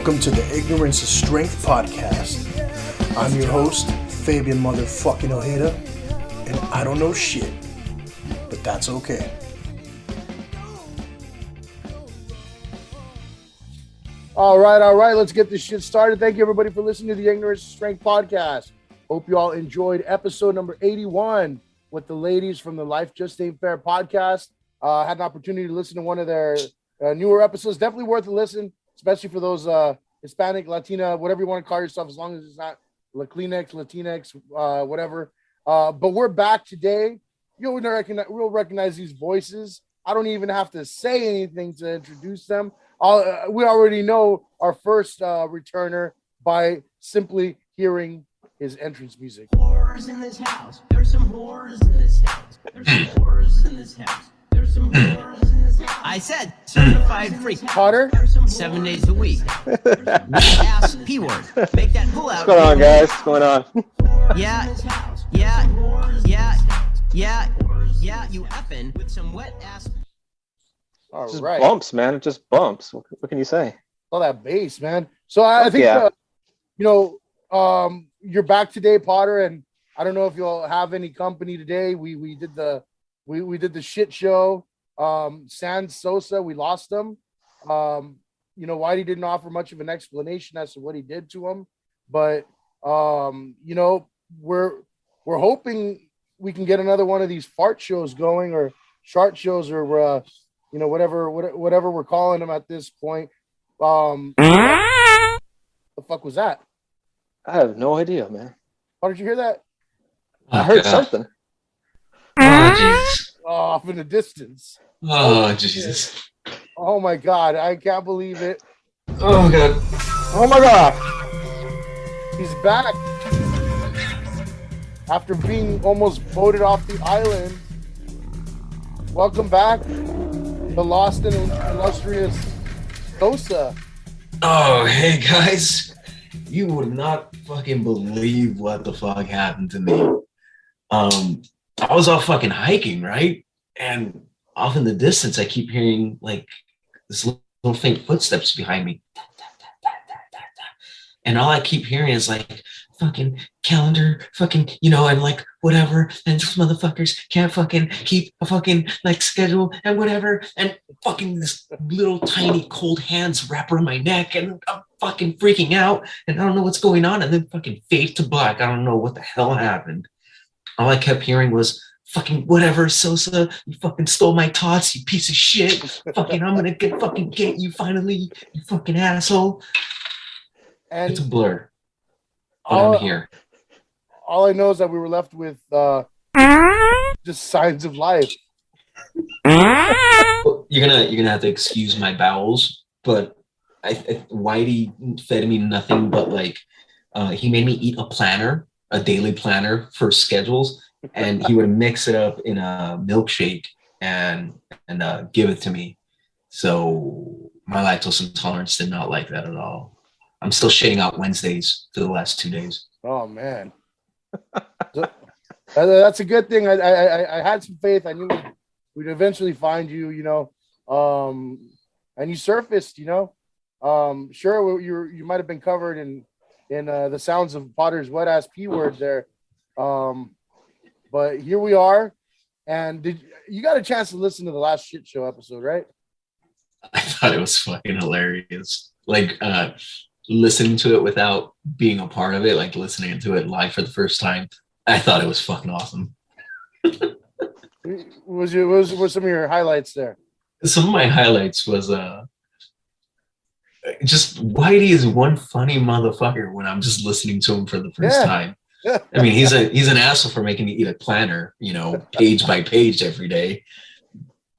Welcome to the Ignorance is Strength podcast. I'm your host, Fabian motherfucking Ojeda, and I don't know shit, but that's okay. All right, let's get this shit started. Thank you, everybody, for listening to the Ignorance is Strength podcast. Hope you all enjoyed episode number 81 with the ladies from the Life Just Ain't Fair podcast. Had an opportunity to listen to one of their newer episodes. Definitely worth a listen, especially for those Hispanic, Latina, whatever you want to call yourself, as long as it's not Latinx, whatever. But we're back today. We'll recognize these voices. I don't even have to say anything to introduce them. We already know our first returner by simply hearing his entrance music. Whores in this house. There's some whores in this house. There's some whores in this house. There's some whores in this house. I said certified freak. Potter? 7 days a week. Ass P-word. Make that pull out. What's going on, guys? What's going on? Yeah, you effing with some wet ass. All Just right. bumps, man. It just bumps. What can you say? All that bass, man. So I think, you're back today, Potter, and I don't know if you'll have any company today. We did the shit show. Sosa, we lost him. Whitey didn't offer much of an explanation as to what he did to him, but we're hoping we can get another one of these fart shows going, or Shart shows, or whatever we're calling them at this point. The fuck was that? I have no idea, man. How did you hear that? I heard something. Oh, Jesus. Off in the distance. Oh, Jesus. Oh my God, I can't believe it. Oh, God. Oh my God! He's back after being almost voted off the island. Welcome back, the lost and illustrious Sosa. Oh, hey, guys. You would not fucking believe what the fuck happened to me. I was off fucking hiking, right? And off in the distance, I keep hearing like this little faint footsteps behind me. And all I keep hearing is like fucking calendar, fucking, and like whatever. And these motherfuckers can't fucking keep a fucking like schedule and whatever. And fucking this little tiny cold hands wrap around my neck, and I'm fucking freaking out. And I don't know what's going on. And then fucking fade to black. I don't know what the hell happened. All I kept hearing was fucking whatever, Sosa, you fucking stole my tots, you piece of shit. Fucking, I'm gonna get you finally, you fucking asshole. And it's a blur. But I'm here. All I know is that we were left with just signs of life. You're gonna have to excuse my bowels, but Whitey fed me nothing but like he made me eat a daily planner for schedules, and he would mix it up in a milkshake and give it to me. So my lactose intolerance did not like that at all. I'm still shitting out Wednesdays for the last 2 days. Oh man, that's a good thing. I had some faith. I knew we'd eventually find you. And you surfaced. Sure, you might have been covered in the sounds of Potter's wet ass P word there. But here we are. And you got a chance to listen to the last shit show episode, right? I thought it was fucking hilarious. Like listening to it without being a part of it, like listening to it live for the first time. I thought it was fucking awesome. What were some of your highlights there? Some of my highlights was just Whitey is one funny motherfucker when I'm just listening to him for the first time. I mean, he's an asshole for making me eat a planner, page by page every day.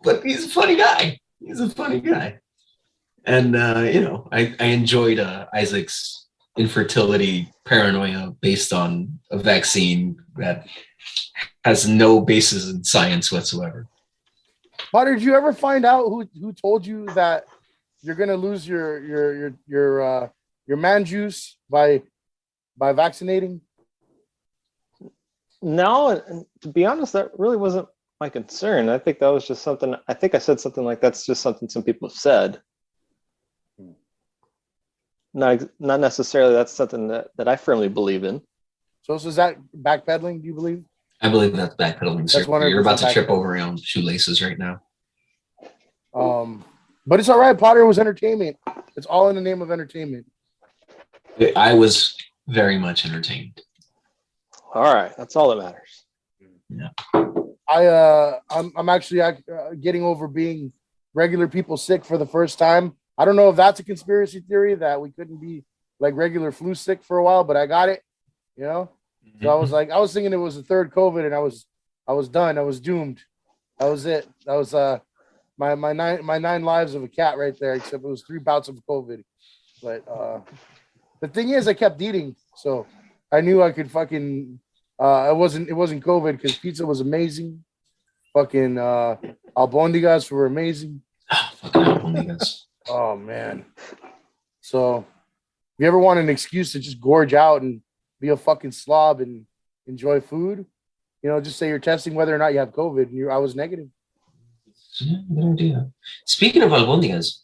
But he's a funny guy. And I enjoyed Isaac's infertility paranoia based on a vaccine that has no basis in science whatsoever. Potter, did you ever find out who told you that you're gonna lose your man juice by vaccinating? No, and to be honest, that really wasn't my concern. I think that was just something. I think I said something like that's just something some people have said. not necessarily that's something that I firmly believe in. So is that backpedaling? Do you believe? I believe that's backpedaling, sir. That's 100% You're about to trip backpedaling. over your own shoelaces right now. But it's all right. Potter was entertainment. It's all in the name of entertainment. I was very much entertained. All right, that's all that matters. Yeah. I'm actually getting over being regular people sick for the first time. I don't know if that's a conspiracy theory that we couldn't be like regular flu sick for a while, but I got it. You know, so I was thinking it was the third COVID, and I was done. I was doomed. That was it. That was my 9 lives of a cat right there. Except it was 3 bouts of COVID. But the thing is, I kept eating, so I knew I could fucking. It wasn't COVID because pizza was amazing. Fucking albondigas were amazing. Fucking albondigas. Oh man. So if you ever want an excuse to just gorge out and be a fucking slob and enjoy food, you know, just say you're testing whether or not you have COVID. And I was negative. Yeah, good idea. Speaking of albondigas,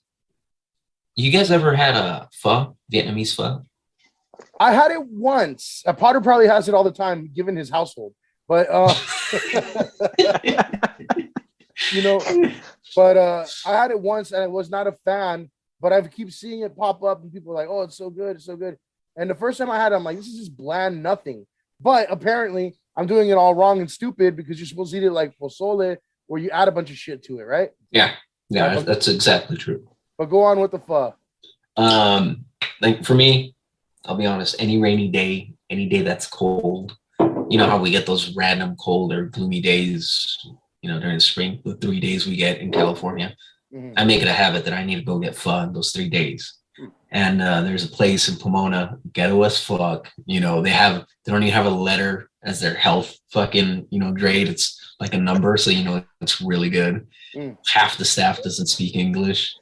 you guys ever had a pho, Vietnamese pho? I had it once. Potter probably has it all the time, given his household. But you know, but I had it once and I was not a fan. But I keep seeing it pop up, and people are like, "Oh, it's so good, it's so good." And the first time I had it, I'm like, "This is just bland nothing." But apparently, I'm doing it all wrong and stupid because you're supposed to eat it like pozole, where you add a bunch of shit to it, right? Yeah, that's exactly true. But go on with the pho. Like for me, I'll be honest, any rainy day, any day that's cold, you know how we get those random cold or gloomy days, you know, during the spring, the 3 days we get in California. I make it a habit that I need to go get pho in those 3 days. And there's a place in Pomona, ghetto as fuck. You know, they don't even have a letter as their health fucking, you know, grade. It's like a number, so you know it's really good. Half the staff doesn't speak English.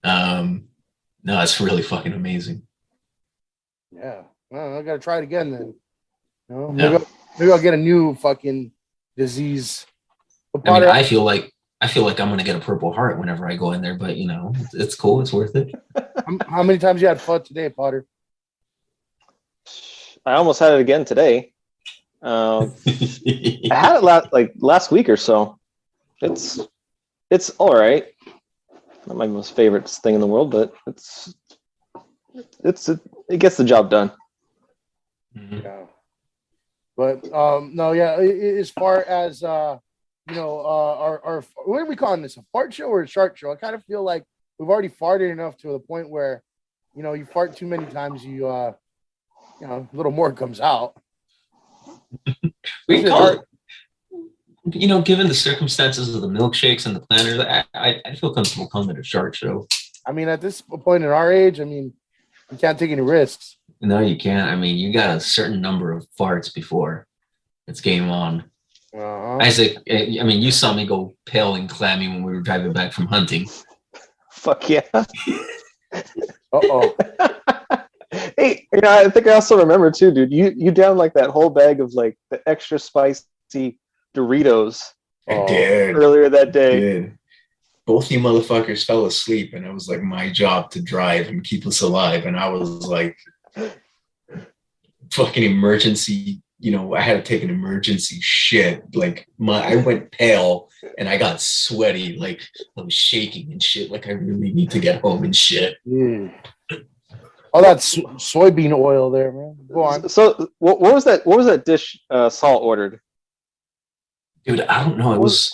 No, it's really fucking amazing. Yeah, well, I gotta try it again then. You know, Yeah. maybe I'll get a new fucking disease. But I mean, Potter, I feel like I'm gonna get a Purple Heart whenever I go in there, but you know, it's cool. It's worth it. how many times you had pho today, Potter? I almost had it again today. I had it last week or so. It's all right. Not my most favorite thing in the world, but it gets the job done. Yeah. But no, yeah. As far as you know, our what are we calling this? A fart show or a Shart Show? I kind of feel like we've already farted enough to the point where, you know, you fart too many times, you know, a little more comes out. We call it, you know, given the circumstances of the milkshakes and the planners, I feel comfortable calling it a Shart Show. I mean, at this point in our age, I mean, you can't take any risks. No, you can't. I mean, you got a certain number of farts before it's game on. Isaac, I mean, you saw me go pale and clammy when we were driving back from hunting. Fuck yeah. Uh-oh. Hey, you know, I think I also remember too, dude. You down like that whole bag of like the extra spicy Doritos. I did earlier that day. Did. Both you motherfuckers fell asleep, and it was like my job to drive and keep us alive. And I was like, fucking emergency. You know, I had to take an emergency shit. Like I went pale and I got sweaty. Like I was shaking and shit. Like I really need to get home and shit. Oh, that's soybean oil there, man. Go on. So what was that? What was that dish Saul ordered? Dude, I don't know. It was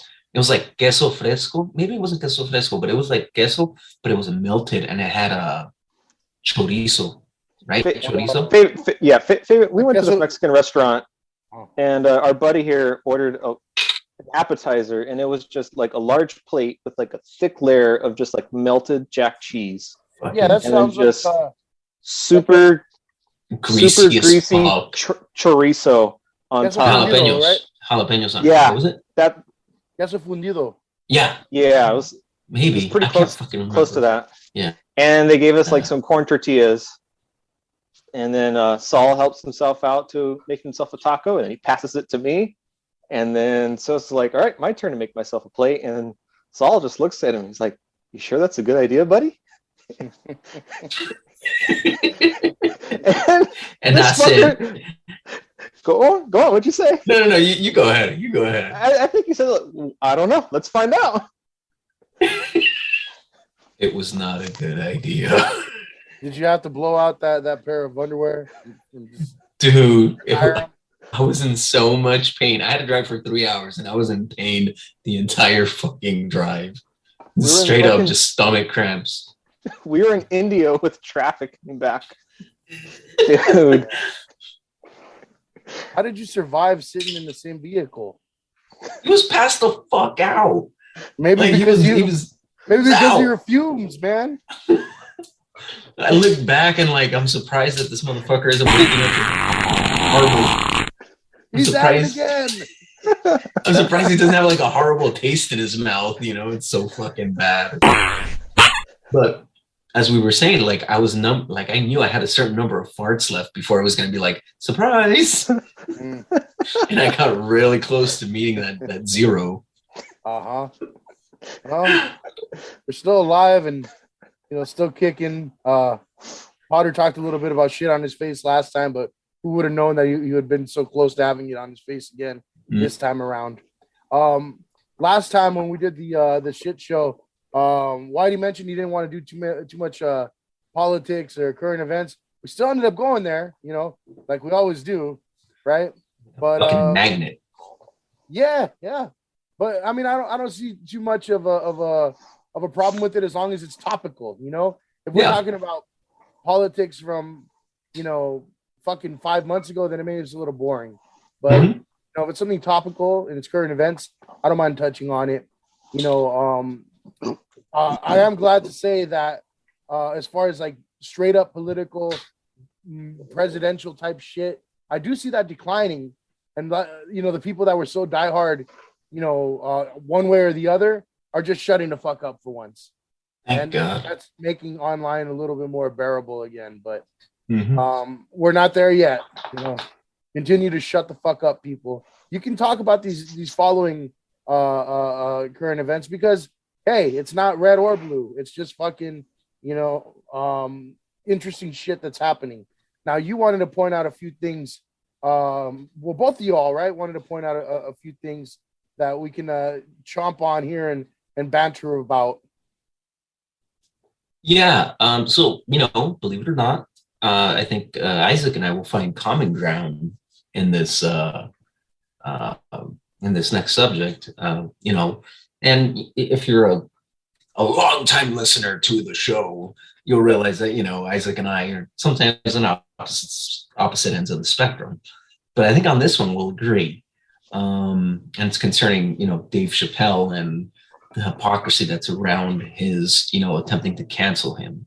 like queso fresco. Maybe it wasn't queso fresco, but it was like queso, but it was melted and it had a chorizo, right? Chorizo. Favorite. We went to the Mexican restaurant, and our buddy here ordered an appetizer, and it was just like a large plate with like a thick layer of just like melted jack cheese. Yeah, that sounds just like super greasy chorizo on top. Jalapenos, right? Jalapenos on Yeah, what was it? That queso fundido. Yeah, it was maybe pretty close to that. Yeah, and they gave us like some corn tortillas, and then Saul helps himself out to make himself a taco, and he passes it to me, and then so it's like, all right, my turn to make myself a plate, and Saul just looks at him. He's like, "You sure that's a good idea, buddy?" And I said, go on. What'd you say? no. You go ahead. You go ahead. I think you said, I don't know. Let's find out. It was not a good idea. Did you have to blow out that pair of underwear? And just Dude, fire 'em? I was in so much pain. I had to drive for 3 hours and I was in pain the entire fucking drive. We were in Straight up, fucking- just stomach cramps. We were in India with traffic coming back. Dude. How did you survive sitting in the same vehicle? He was passed the fuck out. Maybe Like, because he was maybe because out. of your fumes, man. I look back and like I'm surprised that this motherfucker isn't waking up horrible. He's at it again. I'm surprised he doesn't have like a horrible taste in his mouth. You know, it's so fucking bad. But as we were saying, like I was like I knew I had a certain number of farts left before I was gonna be like, surprise. And I got really close to meeting that zero. Well, we're still alive and still kicking. Potter talked a little bit about shit on his face last time, but who would have known that you had been so close to having it on his face again this time around? Last time when we did the shit show, Whitey mentioned he didn't want to do too much politics or current events. We still ended up going there, like we always do, right? But Fucking magnet. yeah. But I mean, I don't see too much of a problem with it as long as it's topical. If we're talking about politics from fucking 5 months ago, then it maybe it's a little boring. But if it's something topical and it's current events, I don't mind touching on it. I am glad to say that as far as like straight up political presidential type shit, I do see that declining. And the people that were so diehard, one way or the other, are just shutting the fuck up for once. Thank God. That's making online a little bit more bearable again. But we're not there yet. Continue to shut the fuck up, people. You can talk about these following current events because hey, it's not red or blue. It's just fucking interesting shit that's happening. Now you wanted to point out a few things. Both of you all right wanted to point out a few things that we can chomp on here and banter about. Yeah. So, believe it or not, I think Isaac and I will find common ground in this next subject. And if you're a long-time listener to the show, you'll realize that, Isaac and I are sometimes on opposite ends of the spectrum. But I think on this one, we'll agree. And it's concerning, Dave Chappelle and the hypocrisy that's around his, attempting to cancel him.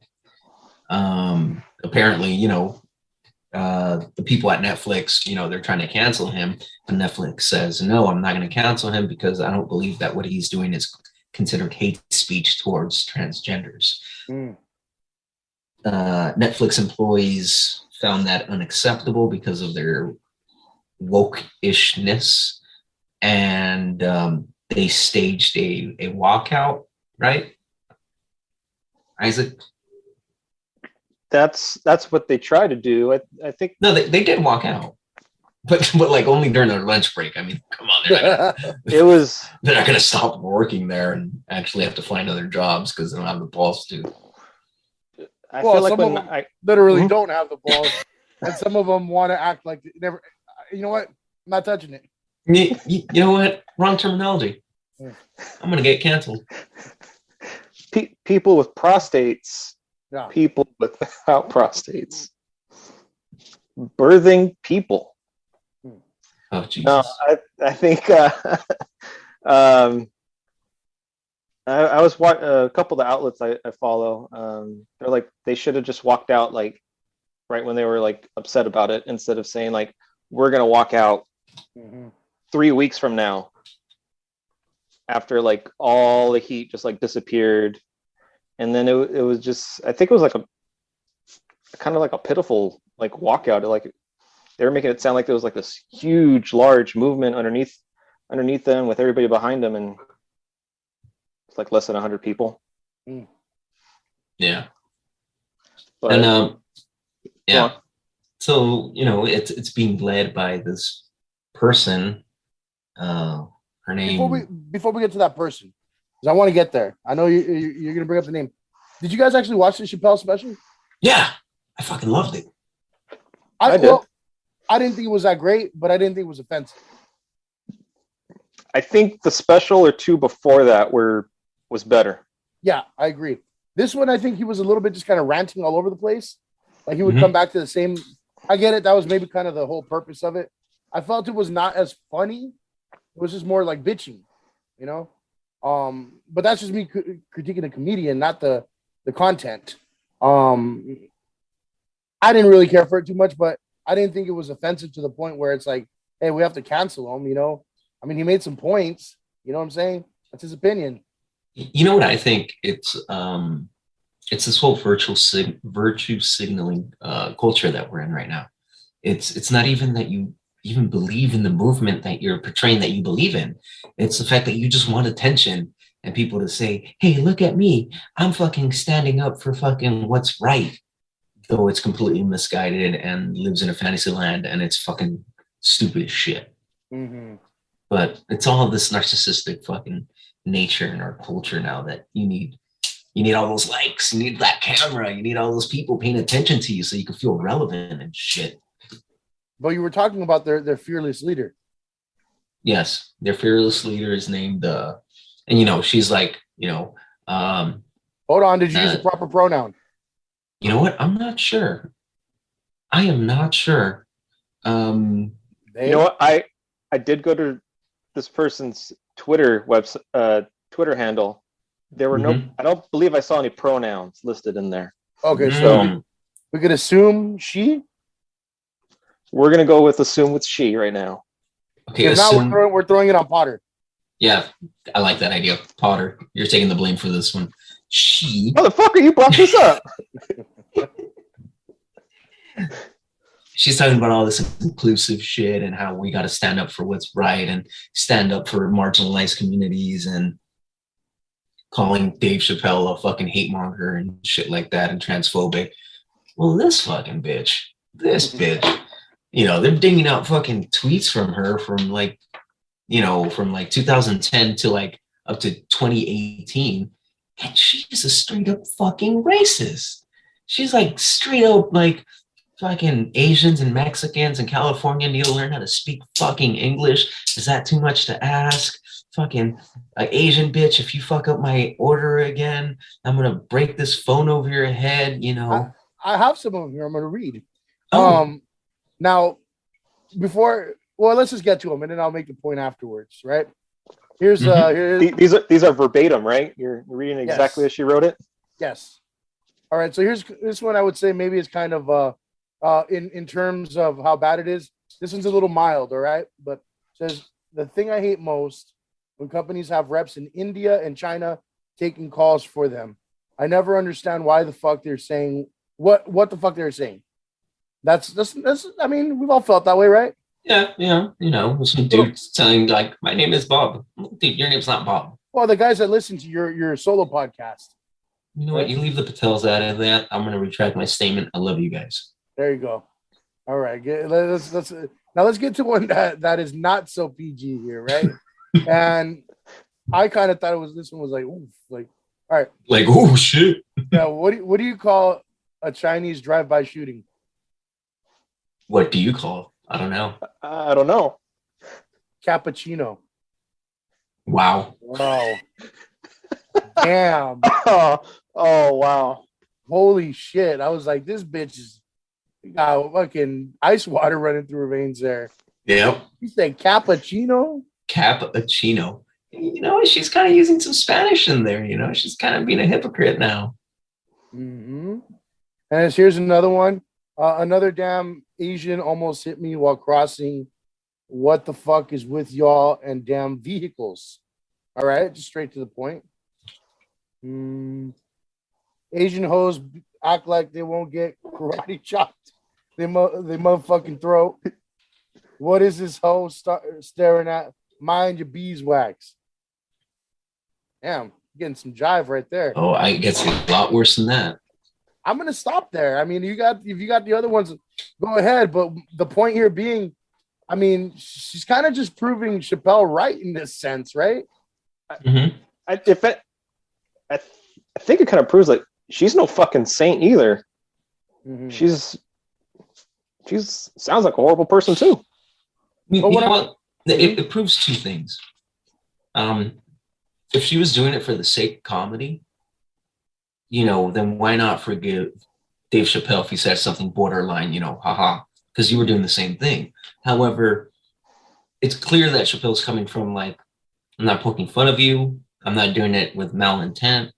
Apparently, the people at Netflix, they're trying to cancel him. And Netflix says, no, I'm not going to cancel him because I don't believe that what he's doing is considered hate speech towards transgenders. Netflix employees found that unacceptable because of their woke-ishness, and they staged a walkout, right, Isaac? That's what they try to do. I think. No, they did walk out, but like only during their lunch break. I mean, come on, they're not gonna stop working there and actually have to find other jobs because they don't have the balls to. I feel like some when of them literally don't have the balls, and some of them want to act like never. You know what? I'm not touching it. You know what? Wrong terminology. I'm gonna get canceled. People with prostates. Yeah. People without prostates. Birthing people. Oh Jesus! No, I think I was watching a couple of the outlets I follow. They're like they should have just walked out like right when they were like upset about it instead of saying like we're gonna walk out 3 weeks from now after like all the heat just like disappeared. And then it was just, I think it was like a kind of like a pitiful like walkout. Like they were making it sound like there was like this huge, large movement underneath them with everybody behind them, and it's like less than 100 people. Yeah. But And go yeah. on. So, it's being led by this person. Her name. Before we get to that person, because I want to get there. I know you're gonna bring up the name. Did you guys actually watch the Chappelle special? Yeah, I fucking loved it. I did. Well, I didn't think it was that great, but I didn't think it was offensive. I think the special or two before that was better. Yeah, I agree. This one, I think he was a little bit just kind of ranting all over the place. Like he would Mhm. come back to the same. I get it. That was maybe kind of the whole purpose of it. I felt it was not as funny. It was just more like bitching, you know. But that's just me critiquing the comedian, not the content. I didn't really care for it too much, but I didn't think it was offensive to the point where it's like, hey, we have to cancel him. You know, I mean, he made some points. You know what I'm saying? That's his opinion. You know what I think? It's this whole virtue signaling culture that we're in right now. It's not even that you even believe in the movement that you're portraying that you believe in. It's the fact that you just want attention and people to say, hey, look at me. I'm fucking standing up for fucking what's right. Though it's completely misguided and lives in a fantasy land and it's fucking stupid as shit. Mm-hmm. But it's all this narcissistic fucking nature in our culture now that you need all those likes, you need that camera, you need all those people paying attention to you so you can feel relevant and shit. But you were talking about their fearless leader. Yes, their fearless leader is named and she's like, Hold on, did you use the proper pronoun? You know what? I'm not sure. I am not sure. You know what? I did go to this person's Twitter Twitter handle. There were no. I don't believe I saw any pronouns listed in there. Okay, so we could assume she. We're gonna go with assume with she right now. Okay, now we're throwing it on Potter. Yeah, I like that idea, Potter. You're taking the blame for this one. She. Motherfucker, you brought this up. She's talking about all this inclusive shit and how we got to stand up for what's right and stand up for marginalized communities and calling Dave Chappelle a fucking hate monger and shit like that and transphobic. Well, this bitch, they're dinging out fucking tweets from her from like 2010 to like up to 2018. And she's a straight up fucking racist. She's like straight up like fucking Asians and Mexicans in California need to learn how to speak fucking English. Is that too much to ask? Fucking Asian bitch, if you fuck up my order again, I'm gonna break this phone over your head, I have some of them here I'm gonna read. Oh. Now, let's just get to them and then I'll make the point afterwards, right? Here's these are verbatim, right? You're reading exactly as she wrote it? Yes. All right, so here's this one I would say maybe is kind of in terms of how bad it is. This one's a little mild, all right? But it says the thing I hate most when companies have reps in India and China taking calls for them. I never understand why the fuck they're saying what the fuck they're saying. That's I mean, we've all felt that way, right? Yeah, some dude telling like, my name is Bob. Dude, your name's not Bob. Well, the guys that listen to your solo podcast. You know what? You leave the Patels out of that. I'm gonna retract my statement. I love you guys. There you go. All right, let's get to one that is not so PG here, right? And I kind of thought this one was like, oof, like, all right, like, oh shit. Yeah, what do you call a Chinese drive-by shooting? What do you call? I don't know. I don't know. Cappuccino. Wow. Damn. Oh wow. Holy shit. I was like, this bitch is got fucking ice water running through her veins there. Yep. You said cappuccino? Cappuccino. She's kind of using some Spanish in there, she's kind of being a hypocrite now. Mm-hmm. And here's another one. Another damn Asian almost hit me while crossing. What the fuck is with y'all and damn vehicles? All right, just straight to the point. Asian hoes act like they won't get karate chopped. They motherfucking throat. What is this hoe staring at? Mind your beeswax. Damn, getting some jive right there. Oh, I guess a lot worse than that. I'm gonna stop there. I mean, if you got the other ones, go ahead. But the point here being, I mean, she's kind of just proving Chappelle right in this sense, right? Mm-hmm. I think it kind of proves like she's no fucking saint either. Mm-hmm. She's sounds like a horrible person too. It proves two things. If she was doing it for the sake of comedy, then why not forgive Dave Chappelle if he said something borderline, haha, because you were doing the same thing. However, it's clear that Chappelle's coming from like, I'm not poking fun of you. I'm not doing it with malintent.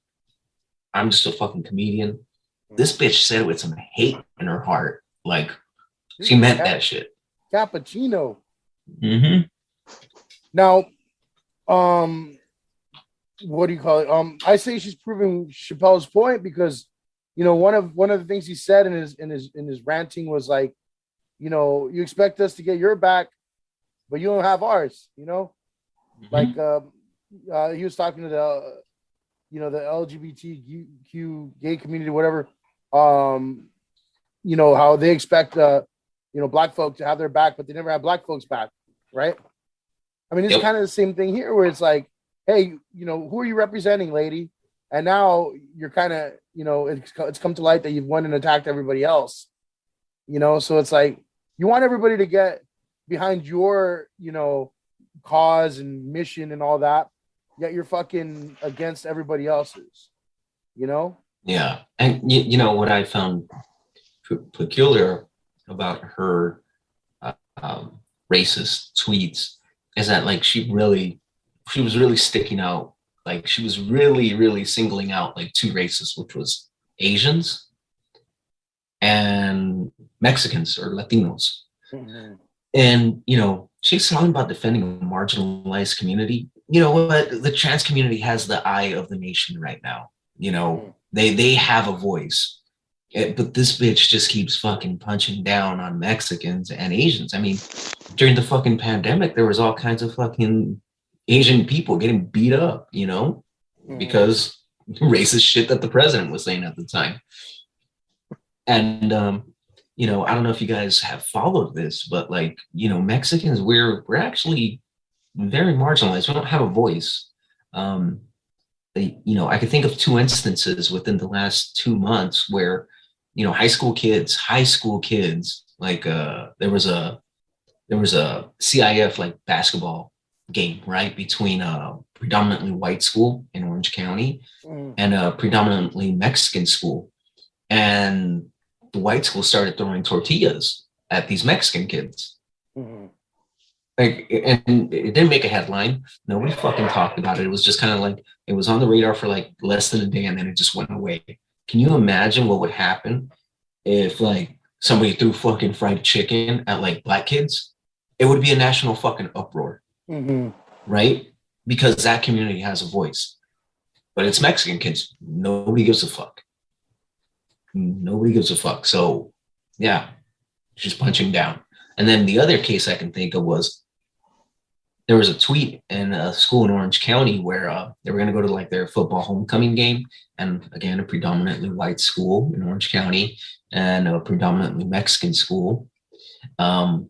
I'm just a fucking comedian. This bitch said it with some hate in her heart. Like, she meant that shit. Cappuccino. Mm-hmm. Now, what do you call it? I say she's proving Chappelle's point because, one of the things he said in his ranting was like, you expect us to get your back, but you don't have ours. Mm-hmm. Like he was talking to the LGBTQ gay community, whatever. How they expect black folk to have their back, but they never have black folks back, right? I mean, it's kind of the same thing here, where it's like, hey, who are you representing, lady? And now you're kind of, it's come to light that you've went and attacked everybody else, so it's like you want everybody to get behind your, cause and mission and all that, yet you're fucking against everybody else's, Yeah. And what I found peculiar about her racist tweets is that like she was really sticking out. Like she was really, really singling out like two races, which was Asians and Mexicans or Latinos. Mm-hmm. And, she's talking about defending a marginalized community. You know what? The trans community has the eye of the nation right now. They have a voice. But this bitch just keeps fucking punching down on Mexicans and Asians. I mean, during the fucking pandemic, there was all kinds of fucking Asian people getting beat up, because racist shit that the president was saying at the time. And, I don't know if you guys have followed this, but like, Mexicans, we're actually very marginalized. We don't have a voice. I could think of two instances within the last 2 months where, high school kids, like there was a CIF like basketball game, right, between a predominantly white school in Orange County and a predominantly Mexican school. And the white school started throwing tortillas at these Mexican kids. Mm-hmm. Like, and it didn't make a headline. Nobody fucking talked about it. It was just kind of like, it was on the radar for like less than a day and then it just went away. Can you imagine what would happen if like somebody threw fucking fried chicken at like black kids? It would be a national fucking uproar, right? Because that community has a voice. But it's Mexican kids. Nobody gives a fuck. Nobody gives a fuck. So yeah, she's punching down. And then the other case I can think of was there was a tweet in a school in Orange County where they were going to go to like their football homecoming game. And again, a predominantly white school in Orange County and a predominantly Mexican school. One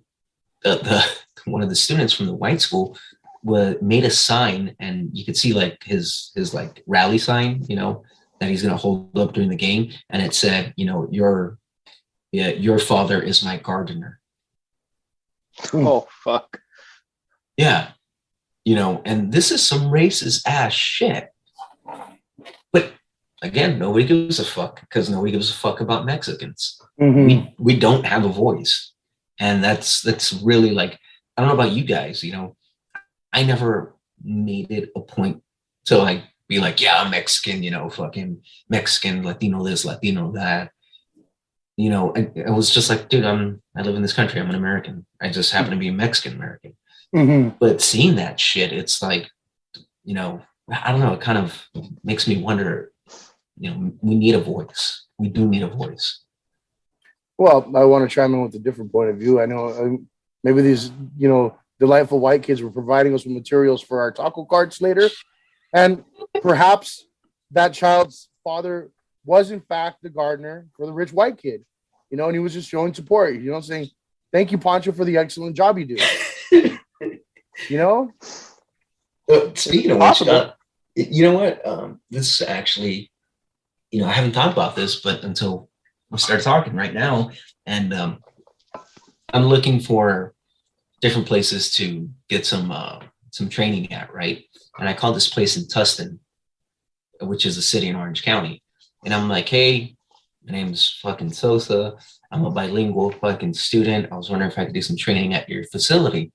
of the students from the white school made a sign, and you could see like his like rally sign, that he's going to hold up during the game. And it said, your father is my gardener. Oh, fuck. Yeah. And this is some racist ass shit. But again, nobody gives a fuck because nobody gives a fuck about Mexicans. Mm-hmm. We don't have a voice. And that's really like, I don't know about you guys, I never made it a point to like be like, yeah, I'm Mexican, fucking Mexican, Latino this, Latino that. I was just like, dude, I live in this country. I'm an American. I just happen to be a Mexican American. Mm-hmm. But seeing that shit, it's like, I don't know. It kind of makes me wonder, we need a voice. We do need a voice. Well, I want to chime in with a different point of view. I know maybe these, delightful white kids were providing us with materials for our taco carts later. And perhaps that child's father was in fact the gardener for the rich white kid, you know, and he was just showing support, you know, saying, thank you, Pancho, for the excellent job you do. You know? Speaking of which, you know what? This is actually, you know, I haven't thought about this, but until we start talking right now, and I'm looking for different places to get some training at, right? And I called this place in Tustin, which is a city in Orange County, and I'm like, hey, my name's fucking Sosa. I'm a bilingual fucking student. I was wondering if I could do some training at your facility.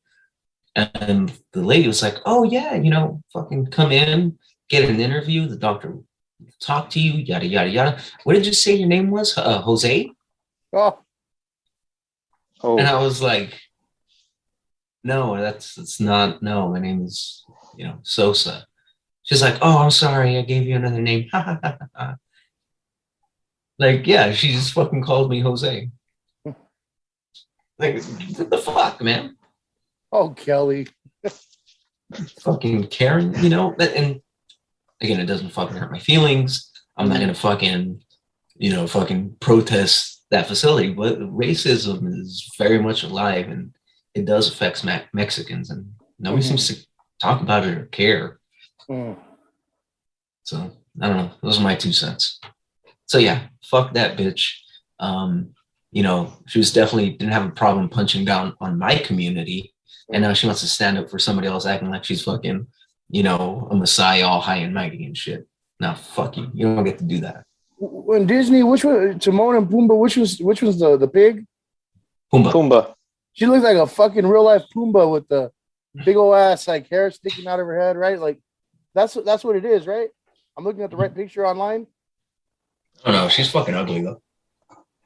And the lady was like, oh yeah, you know, fucking come in, get an interview. The doctor will talk to you, yada, yada, yada. What did you say your name was? Jose? Oh, And I was like, no, that's not, no, my name is, you know, Sosa. She's like, oh, I'm sorry, I gave you another name. Like, yeah, she just fucking called me Jose. Like, what the fuck, man? oh, Kelly. Fucking Karen, you know? And again, it doesn't fucking hurt my feelings. I'm not gonna fucking, you know, fucking protest that facility, but racism is very much alive, and it does affect Mexicans, and nobody seems to talk about it or care. So I don't know. Those are my 2 cents. So yeah, fuck that bitch. You know, she was definitely didn't have a problem punching down on my community, and now she wants to stand up for somebody else, acting like she's fucking, you know, a messiah, all high and mighty and shit. Now, fuck you. You don't get to do that. When Disney, which one? Timon and Pumbaa. Which was the pig? Pumbaa. She looks like a fucking real life Pumbaa with the big old ass like hair sticking out of her head, right? Like that's what it is, right? I'm looking at the right picture online. Oh no, she's fucking ugly though.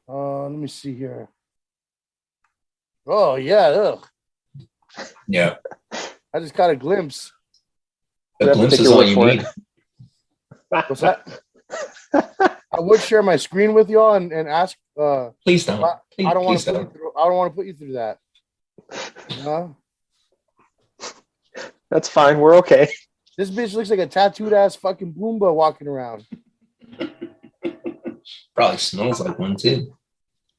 Let me see here. Oh yeah, ugh. Yeah. I just got a glimpse. A glimpse is all you need. What's that? I would share my screen with y'all and ask. Please don't. I don't want to put you through that. You know? That's fine. We're okay. This bitch looks like a tattooed ass fucking Pumbaa walking around. Probably smells like one too.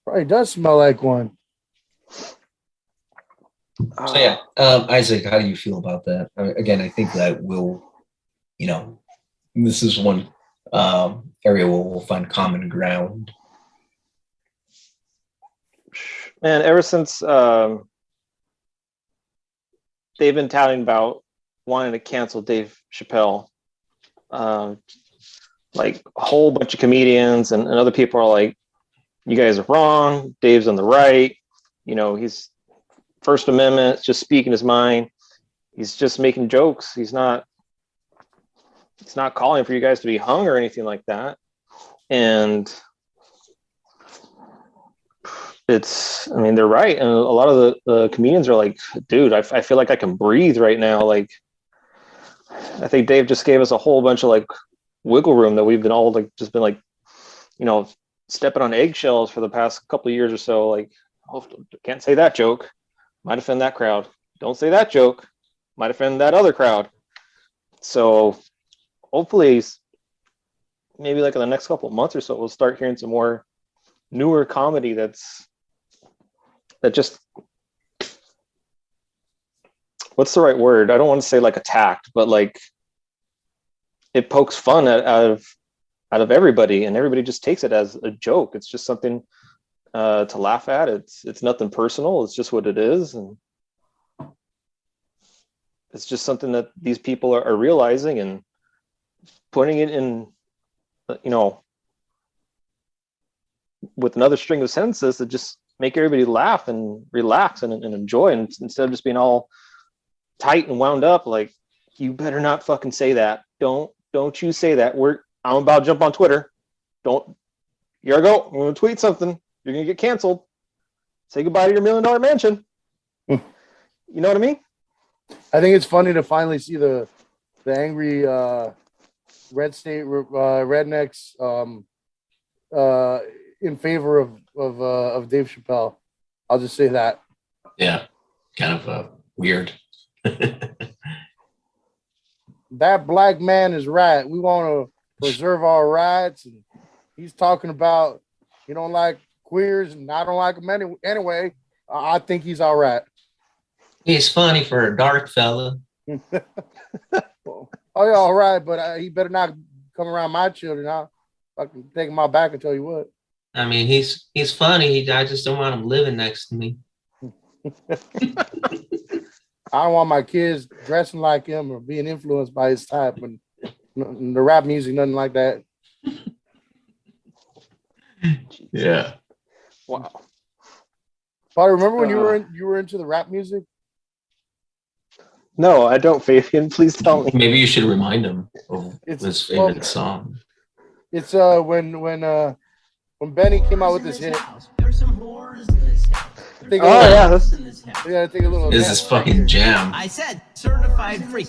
Probably does smell like one. So yeah, Isaac, how do you feel about that? Again, I think that we'll, you know, this is one area where we'll find common ground. Man, ever since they've been touting about wanting to cancel Dave Chappelle, like a whole bunch of comedians and other people are like, you guys are wrong. Dave's on the right. You know, he's First Amendment, just speaking his mind. He's just making jokes. He's not calling for you guys to be hung or anything like that. And I mean, they're right. And a lot of the comedians are like, dude, I feel like I can breathe right now. Like, I think Dave just gave us a whole bunch of like wiggle room that we've been all like, just been like, you know, stepping on eggshells for the past couple of years or so. Like, oh, can't say that joke. Might offend that crowd. Don't say that joke. Might offend that other crowd. So hopefully maybe like in the next couple of months or so, we'll start hearing some more newer comedy that just, what's the right word? I don't want to say like attacked, but like it pokes fun out of everybody, and everybody just takes it as a joke. It's just something to laugh at. It's nothing personal. It's just what it is, and it's just something that these people are realizing and putting it in, you know, with another string of sentences that just make everybody laugh and relax and enjoy, and instead of just being all tight and wound up, like, you better not fucking say that. Don't you say that. I'm about to jump on Twitter. Here I go. I'm going to tweet something. You're going to get canceled. Say goodbye to your $1 million mansion. You know what I mean? I think it's funny to finally see the angry red state rednecks in favor of Dave Chappelle. I'll just say that. Yeah, kind of weird. That black man is right. We want to preserve our rights and He's talking about you don't like queers, and I don't like them anyway. I think he's all right. He's funny for a dark fella. Oh yeah, all right, but he better not come around my children. I'll fucking take him out back and tell you what. I mean, he's funny. I just don't want him living next to me. I don't want my kids dressing like him or being influenced by his type and the rap music, nothing like that. Yeah. Wow. Potter, remember when you were into the rap music? No, I don't, Fabian. Please tell me. Maybe you should remind him of It's- his favorite song. It's when Benny came out with this hit. There's some whores in this house. Take Oh, little, yeah. That's, In this house. we gotta take a little. This is fucking jam. I said certified freak.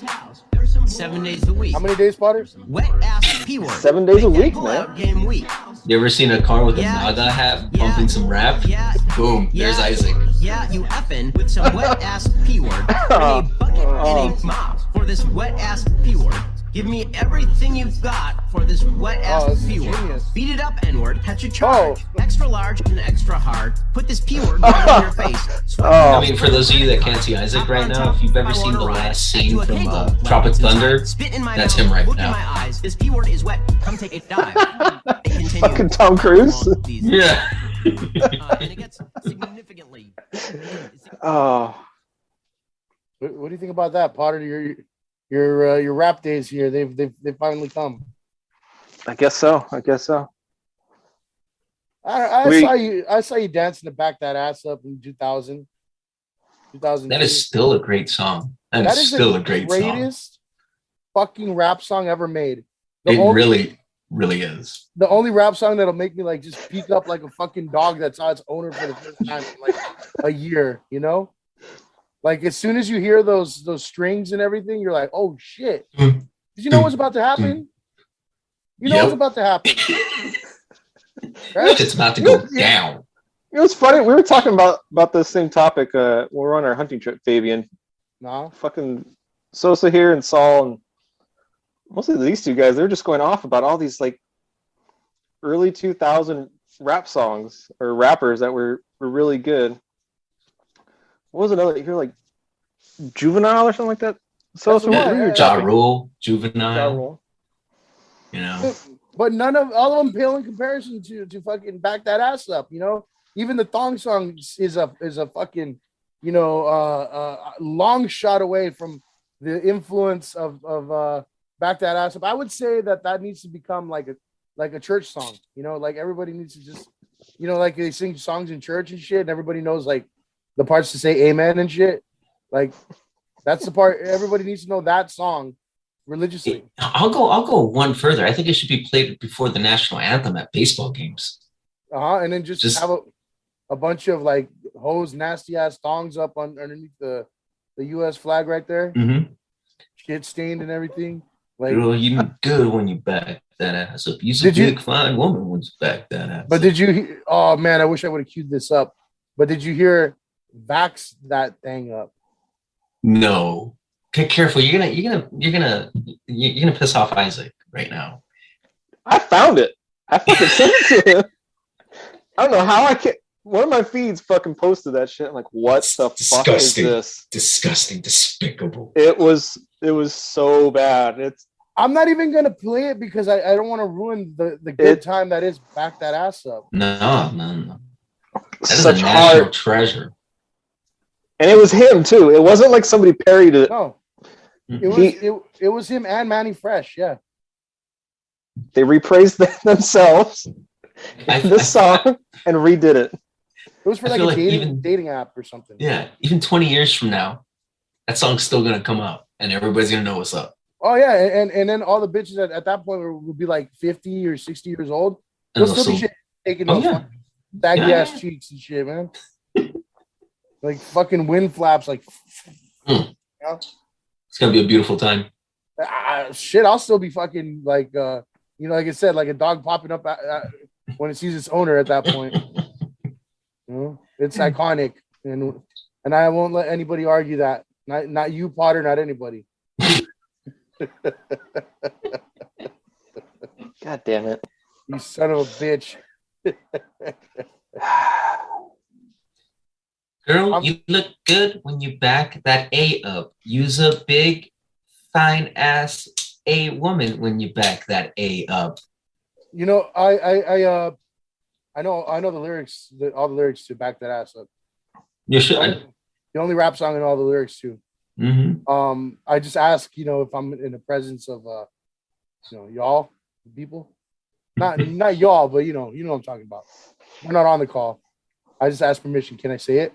There's some 7 days a week. How many days, Potter? Wet ass P word. 7 days a week, Pull man. out game week. You ever seen a car with a Yeah. Naga hat Yeah. pumping some rap? Yeah. Boom, there's Yeah. Isaac. Yeah, you effing with some wet ass P word. Bring a bucket and a mop for this wet ass P word. Give me everything you've got for this wet Oh, ass this is P word. genius. Beat it up N word. Catch a charge. Oh. Extra large and extra hard. Put this P word right in your face. Sweat Oh. I mean, for those of you that can't see Isaac right now, if you've ever seen the last scene from Tropic Thunder, Spit in my that's mouth, him right look now. in my eyes. This P word is wet. Come take a dive. It continues Fucking Tom Cruise. along these- Yeah. and it gets significantly. Oh, What do you think about that, Potter? Your rap days here, they've finally come. I guess so. I guess so. I saw you dancing to Back That Ass Up in 2000. That is still a great song. That is still a great song. greatest fucking rap song ever made. It really is. The only rap song that'll make me like just peek up like a fucking dog that saw its owner for the first time in like a year, you know? Like as soon as you hear those strings and everything, you're like, oh shit. Did you know what's about to happen? You know Yep. what's about to happen. Right? It's about to go down. You know, it's funny. We were talking about the same topic when we were on our hunting trip, Fabian. No. Fucking Sosa here and Saul and mostly these two guys. They're just going off about all these like early 2000 rap songs or rappers that were really good. What was another? You hear like Juvenile or something like that? Sosa, That's what were right, your yeah. Ja topic? Rule, Ja Juvenile, Rule. you know. But all of them pale in comparison to fucking Back That Ass Up, you know? Even the thong song is a fucking, you know, long shot away from the influence of Back That Ass Up. I would say that needs to become like a church song, you know, like everybody needs to just, you know, like they sing songs in church and shit, and everybody knows like the parts to say amen and shit. Like that's the part everybody needs to know that song religiously. I'll go one further. I think it should be played before the national anthem at baseball games. And then just have a bunch of like hose, nasty ass thongs up underneath the U.S. flag right there, Mm-hmm. shit stained and everything. Like, Girl, you look good when you back that ass up. You're a big fine woman when you back that ass but up. did you? Oh man, I wish I would have queued this up. But did you hear Vax that thing up? No. Get careful. You're gonna piss off Isaac right now. I found it. I fucking sent it to him. I don't know how I can. One of my feeds fucking posted that shit. I'm like, what the fuck is this? Disgusting, despicable. It was so bad. I'm not even gonna play it because I don't want to ruin the good time that is Back That Ass Up. No. That is such a national hard treasure. And it was him too. It wasn't like somebody parodied it. No, it was him and Manny Fresh. Yeah, They repraised themselves in this song and redid it. it was for like a dating app or something. Yeah, even 20 years from now, that song's still gonna come out, and everybody's gonna know what's up. Oh yeah, and then all the bitches at that point will be like 50 or 60 years old. They'll still be taking those saggy ass cheeks and shit, man. Like fucking wind flaps, like. You know? It's gonna be a beautiful time. Shit, I'll still be fucking like, you know, like I said, like a dog popping up when it sees its owner at that point. You know, it's iconic, and I won't let anybody argue that. Not you, Potter, not anybody. God damn it. You son of a bitch. Girl, you look good when you back that A up. Use a big, fine ass A woman when you back that A up. You know, I know the lyrics, all the lyrics to back that ass up. You should. The only rap song and all the lyrics too. Mm-hmm. I just ask, if I'm in the presence of y'all people, not y'all, but you know what I'm talking about. We're not on the call. I just ask permission. Can I say it?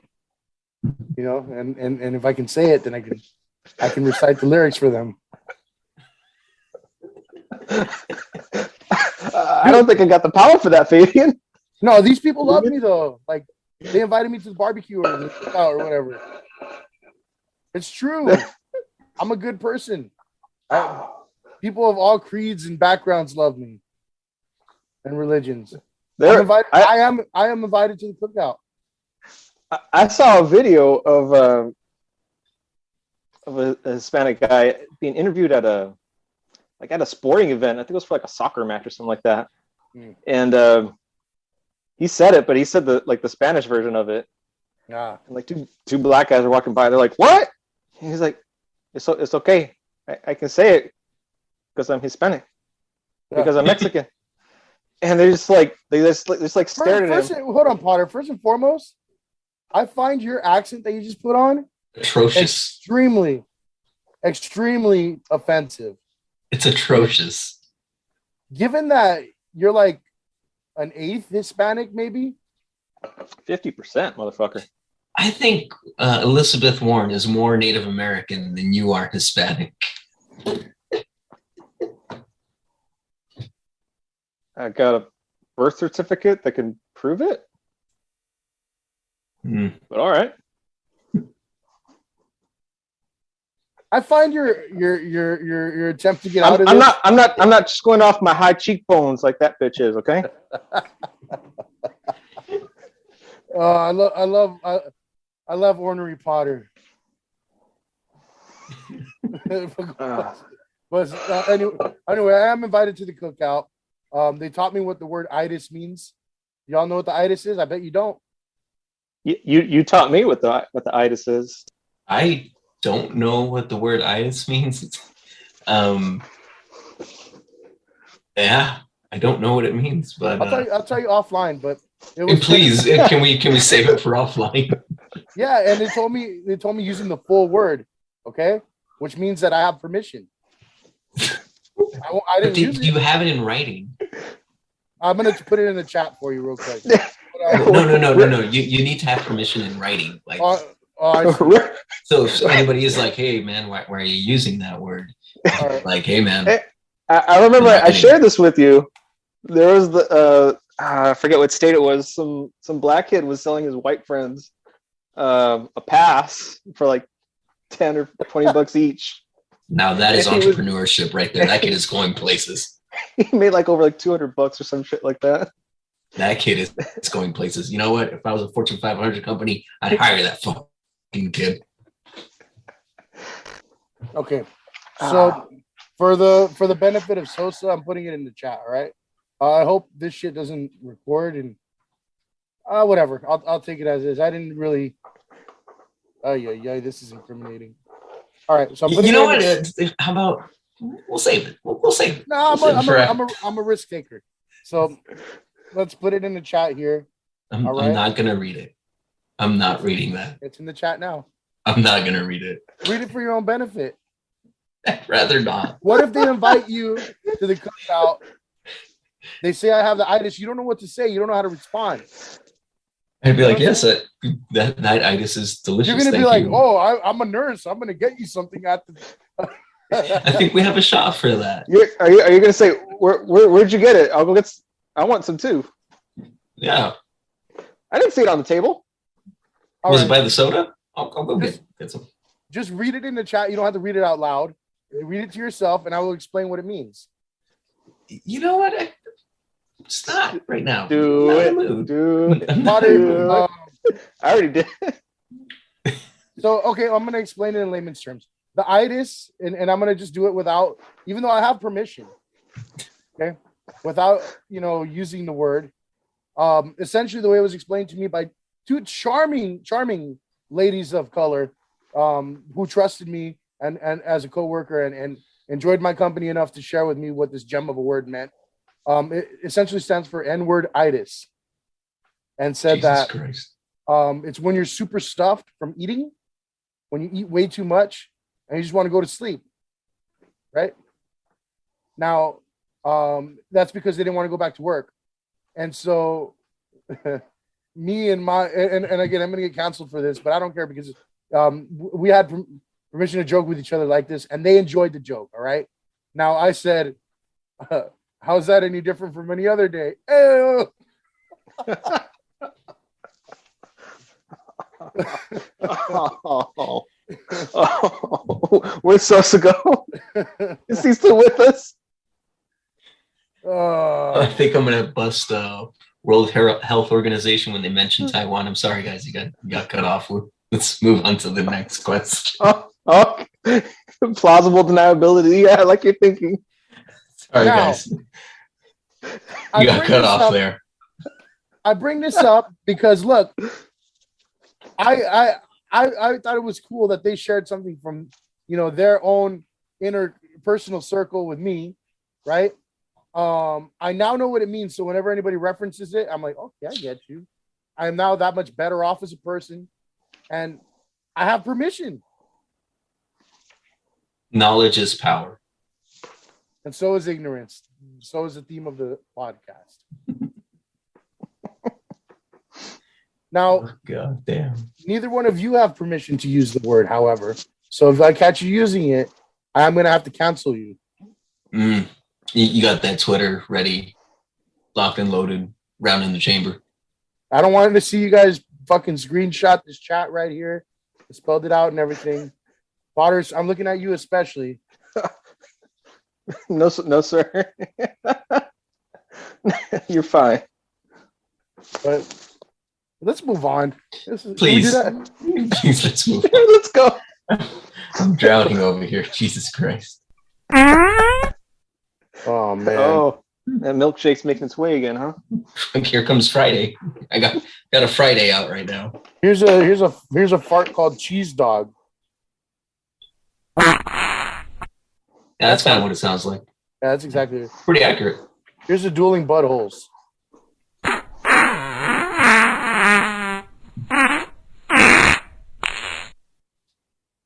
And if I can say it, then I can recite the lyrics for them. I don't think I got the power for that, Fabian. No, these people love me though. Like they invited me to the barbecue or the cookout or whatever. It's true. I'm a good person. People of all creeds and backgrounds love me, and religions. I am invited to the cookout. I saw a video of a Hispanic guy being interviewed at a sporting event. I think it was for like a soccer match or something like that. And he said it, but he said the Spanish version of it. Yeah. And like two black guys are walking by. They're like, "What?" And he's like, "It's okay. I can say it because I'm Hispanic, because I'm Mexican." And they just stared at him. Hold on, Potter. First and foremost, I find your accent that you just put on atrocious, extremely offensive. It's atrocious. Given that you're like an eighth Hispanic, maybe 50%, motherfucker. I think Elizabeth Warren is more Native American than you are Hispanic. I got a birth certificate that can prove it. But all right. I find your attempt to get out of this. I'm not just going off my high cheekbones like that bitch is, okay? I love ornery Potter. But anyway, I am invited to the cookout. They taught me what the word itis means. Y'all know what the itis is? I bet you don't. You taught me what the itis is. I don't know what the word itis means. Yeah, I don't know what it means, but I'll tell you offline. But please, can we save it for offline? Yeah, and they told me using the full word, okay, which means that I have permission. I didn't use it. Do you have it in writing? I'm gonna put it in the chat for you real quick. No. You need to have permission in writing. Like, so if anybody is like, "Hey, man, why are you using that word?" Right. Like, "Hey, man." Hey, I remember I shared this with you. There was I forget what state it was. Some black kid was selling his white friends a pass for like $10 or $20 each. Now that is entrepreneurship right there. That kid is going places. He made like over like $200 or some shit like that. That kid is going places. You know what? If I was a Fortune 500 company, I'd hire that fucking kid. Okay, so for the benefit of Sosa, I'm putting it in the chat. All right. I hope this shit doesn't record and whatever. I'll take it as is. I didn't really. Oh yeah, this is incriminating. All right, so I'm putting what? How about we'll save it. We'll save it. No, I'm a risk taker. So let's put it in the chat here. I'm not gonna read it. I'm not reading that. It's in the chat now. I'm not gonna read it. Read it for your own benefit. I'd rather not. What if they invite you to the cookout? They say I have the itis. You don't know what to say. You don't know how to respond. I'd be like, yes, that itis is delicious. You're gonna be like, oh, I'm a nurse. I'm gonna get you something at the. I think we have a shot for that. Are you gonna say where'd you get it? I'll go get. I want some too. Yeah. I didn't see it on the table. Was it by the soda? I'll go get some. Just read it in the chat. You don't have to read it out loud. Read it to yourself, and I will explain what it means. You know what? It's not right now. Do it. I already did. So, okay, I'm going to explain it in layman's terms. The itis, and I'm going to just do it without, even though I have permission. Okay. without, using the word. Essentially, the way it was explained to me by two charming ladies of color, who trusted me and as a coworker and enjoyed my company enough to share with me what this gem of a word meant. It essentially stands for N-word-itis, and said Jesus that Christ. it's when you're super stuffed from eating, when you eat way too much and you just want to go to sleep, right? Now, that's because they didn't want to go back to work. And so me and again, I'm going to get canceled for this, but I don't care because we had permission to joke with each other like this, and they enjoyed the joke, all right? Now, I said, how's that any different from any other day? Ew. Where'd Sosa go? Is he still with us? I think I'm gonna bust World Health Organization when they mention Taiwan. I'm sorry, guys, you got cut off. Let's move on to the next question. Oh, plausible deniability. Yeah, I like your thinking. Sorry, Now, guys. You got cut off there. I bring this up because look, I thought it was cool that they shared something from their own inner personal circle with me, right? I now know what it means. So whenever anybody references it, I'm like, okay, I get you. I am now that much better off as a person, and I have permission. Knowledge is power. And so is ignorance. So is the theme of the podcast. Now, God damn. neither one of you have permission to use the word, however. So if I catch you using it, I'm going to have to cancel you. You got that Twitter ready, locked and loaded, round in the chamber. I don't want to see you guys fucking screenshot this chat right here. I spelled it out and everything. Potters, I'm looking at you especially. No, sir. You're fine. But let's move on. Please. Can we do that? Please, let's move on. Let's go. I'm drowning over here. Jesus Christ. Oh man. Oh, that milkshake's making its way again, huh? Like, here comes Friday. I got a Friday out right now. Here's a fart called cheese dog. Yeah, that's kind of what it sounds like. Yeah, that's exactly it. Pretty accurate. Here's the dueling buttholes.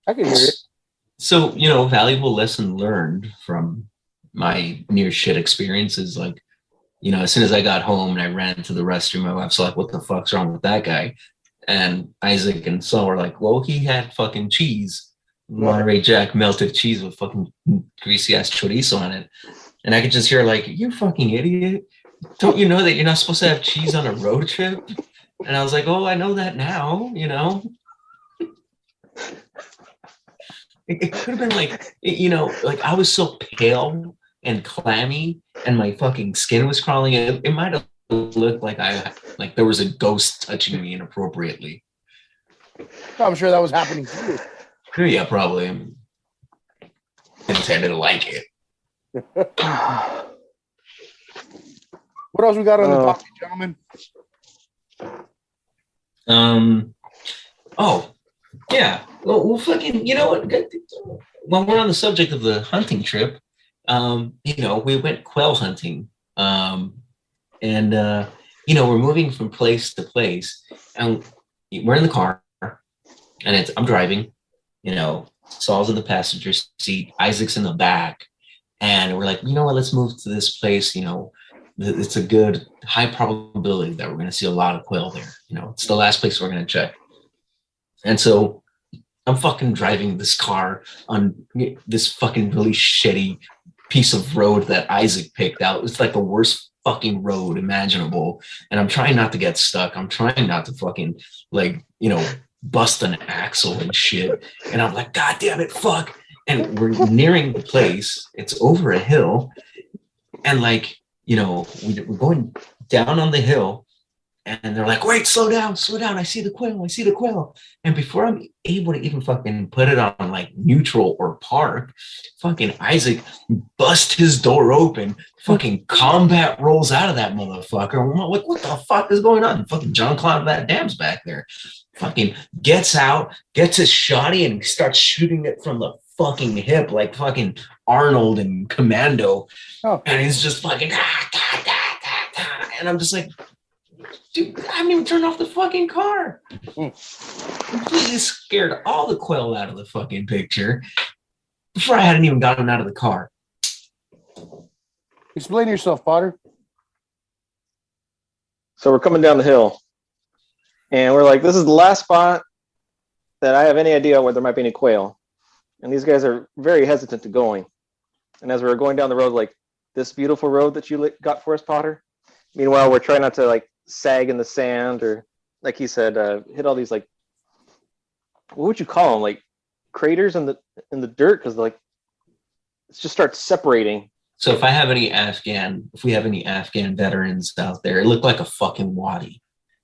I can hear it. So, valuable lesson learned from my near shit experiences. Like, as soon as I got home and I ran to the restroom, my wife's like, what the fuck's wrong with that guy? And Isaac and Saul were like, well, he had fucking cheese. Monterey Jack melted cheese with fucking greasy ass chorizo on it. And I could just hear like, you fucking idiot. Don't you know that you're not supposed to have cheese on a road trip? And I was like, oh, I know that now, It could have been like, like I was so pale and clammy and my fucking skin was crawling. It might have looked like there was a ghost touching me inappropriately. I'm sure that was happening to you. Yeah, probably. I didn't like it. What else we got on the topic, gentlemen? Oh, yeah. Well, fucking, you know what? When we're on the subject of the hunting trip, we went quail hunting. We're moving from place to place, and we're in the car, and I'm driving. Saul's in the passenger seat, Isaac's in the back, and we're like, you know what? Let's move to this place. It's a good high probability that we're going to see a lot of quail there. It's the last place we're going to check. And so I'm fucking driving this car on this fucking really shitty piece of road that Isaac picked out. It's like the worst fucking road imaginable. And I'm trying not to get stuck. I'm trying not to fucking bust an axle and shit. And I'm like, God damn it, fuck. And we're nearing the place. It's over a hill. And we're going down on the hill. And they're like, wait, slow down. I see the quail. And before I'm able to even fucking put it on like neutral or park, fucking Isaac busts his door open. Fucking combat rolls out of that motherfucker. I'm like, what the fuck is going on? Fucking John Claude Van Damme's back there. Fucking gets out, gets his shotty, and starts shooting it from the fucking hip like fucking Arnold and Commando. Oh. And he's just fucking and I'm just like, dude, I haven't even turned off the fucking car. Completely scared all the quail out of the fucking picture before I hadn't even gotten out of the car. Explain yourself, Potter. So we're coming down the hill, and we're like, this is the last spot that I have any idea where there might be any quail. And these guys are very hesitant to going. And as we were going down the road, like this beautiful road that you got for us, Potter, meanwhile, we're trying not to like sag in the sand or, like he said, hit all these like, what would you call them? Like craters in the dirt, because like it just starts separating. So if we have any Afghan veterans out there, it looked like a fucking wadi.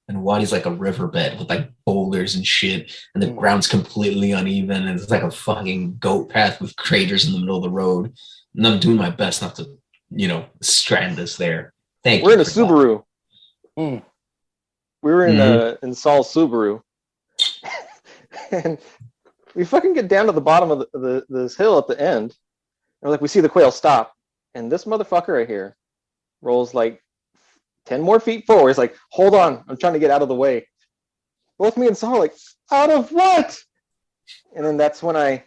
And a wadi's like a riverbed with like boulders and shit, and the ground's completely uneven, and it's like a fucking goat path with craters in the middle of the road. And I'm doing my best not to, strand us there. We're in a Subaru. We were in Saul's Subaru, and we fucking get down to the bottom of this hill at the end. And we're like, we see the quail stop, and this motherfucker right here rolls like 10 more feet forward. He's like, hold on, I'm trying to get out of the way. Both me and Saul are like, out of what? And then that's when I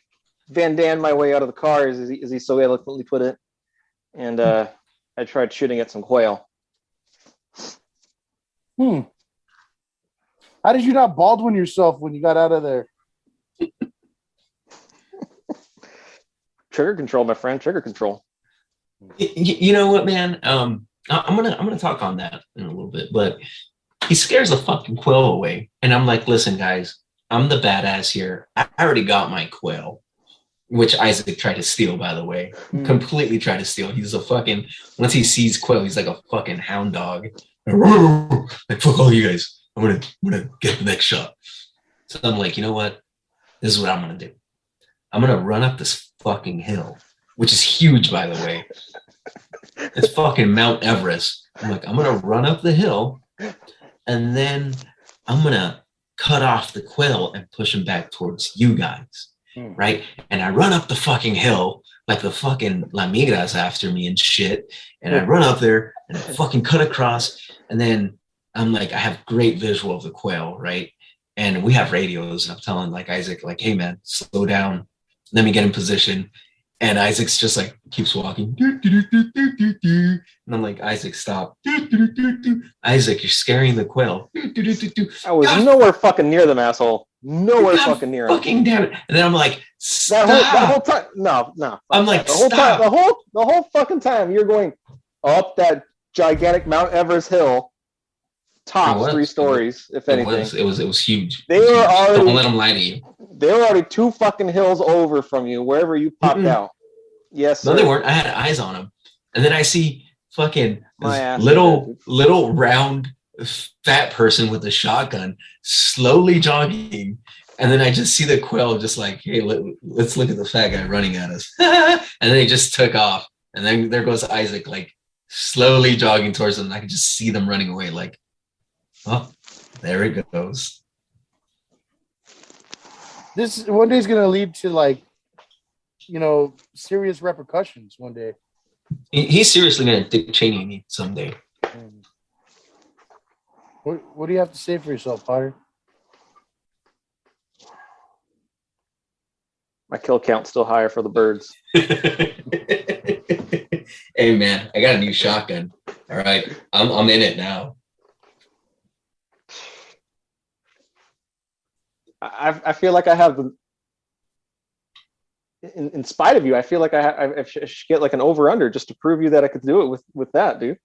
Van Damme my way out of the car, as he so eloquently put it, and I tried shooting at some quail. How did you not Baldwin yourself when you got out of there? Trigger control, my friend. Trigger control. You know what, man? I'm gonna talk on that in a little bit, but he scares the fucking quail away, and I'm like, listen, guys, I'm the badass here. I already got my quail, which Isaac tried to steal, by the way. Completely tried to steal. He's a fucking, once he sees quail, he's like a fucking hound dog. Like, fuck all you guys. I'm gonna get the next shot. So I'm like, you know what? This is what I'm gonna do. I'm gonna run up this fucking hill, which is huge, by the way. It's fucking Mount Everest. I'm like, I'm gonna run up the hill, and then I'm gonna cut off the quail and push him back towards you guys. Right? And I run up the fucking hill like the fucking La Migra's after me and shit. And I run up there and I fucking cut across. And then I'm like, I have great visual of the quail, right? And we have radios. And I'm telling like Isaac, like, hey man, slow down. Let me get in position. And Isaac's just like keeps walking. And I'm like, Isaac, stop. Isaac, you're scaring the quail. I was nowhere fucking near them, asshole. Nowhere fucking near them. Fucking damn it. And then I'm like, stop. That whole time. No. I'm like, the whole stop. Time, the whole fucking time you're going up that gigantic Mount Everest hill, tops 3 stories, if anything. It was huge. They were already, don't let them lie to you. They were already 2 fucking hills over from you, wherever you popped out. Yes, no, sir. they weren't. I had eyes on them. And then I see fucking this little round fat person with a shotgun slowly jogging. And then I just see the quail just like, hey, let's look at the fat guy running at us. And then they just took off. And then there goes Isaac, like slowly jogging towards them. And I can just see them running away like, oh, there it goes. This one day is going to lead to like, serious repercussions one day. He's seriously going to Dick Cheney me someday. What do you have to say for yourself, Potter? My kill count's still higher for the birds. Hey man, I got a new shotgun. All right, I'm in it now. I feel like I have the. In spite of you, I feel like I should get like an over/under just to prove you that I could do it with that, dude.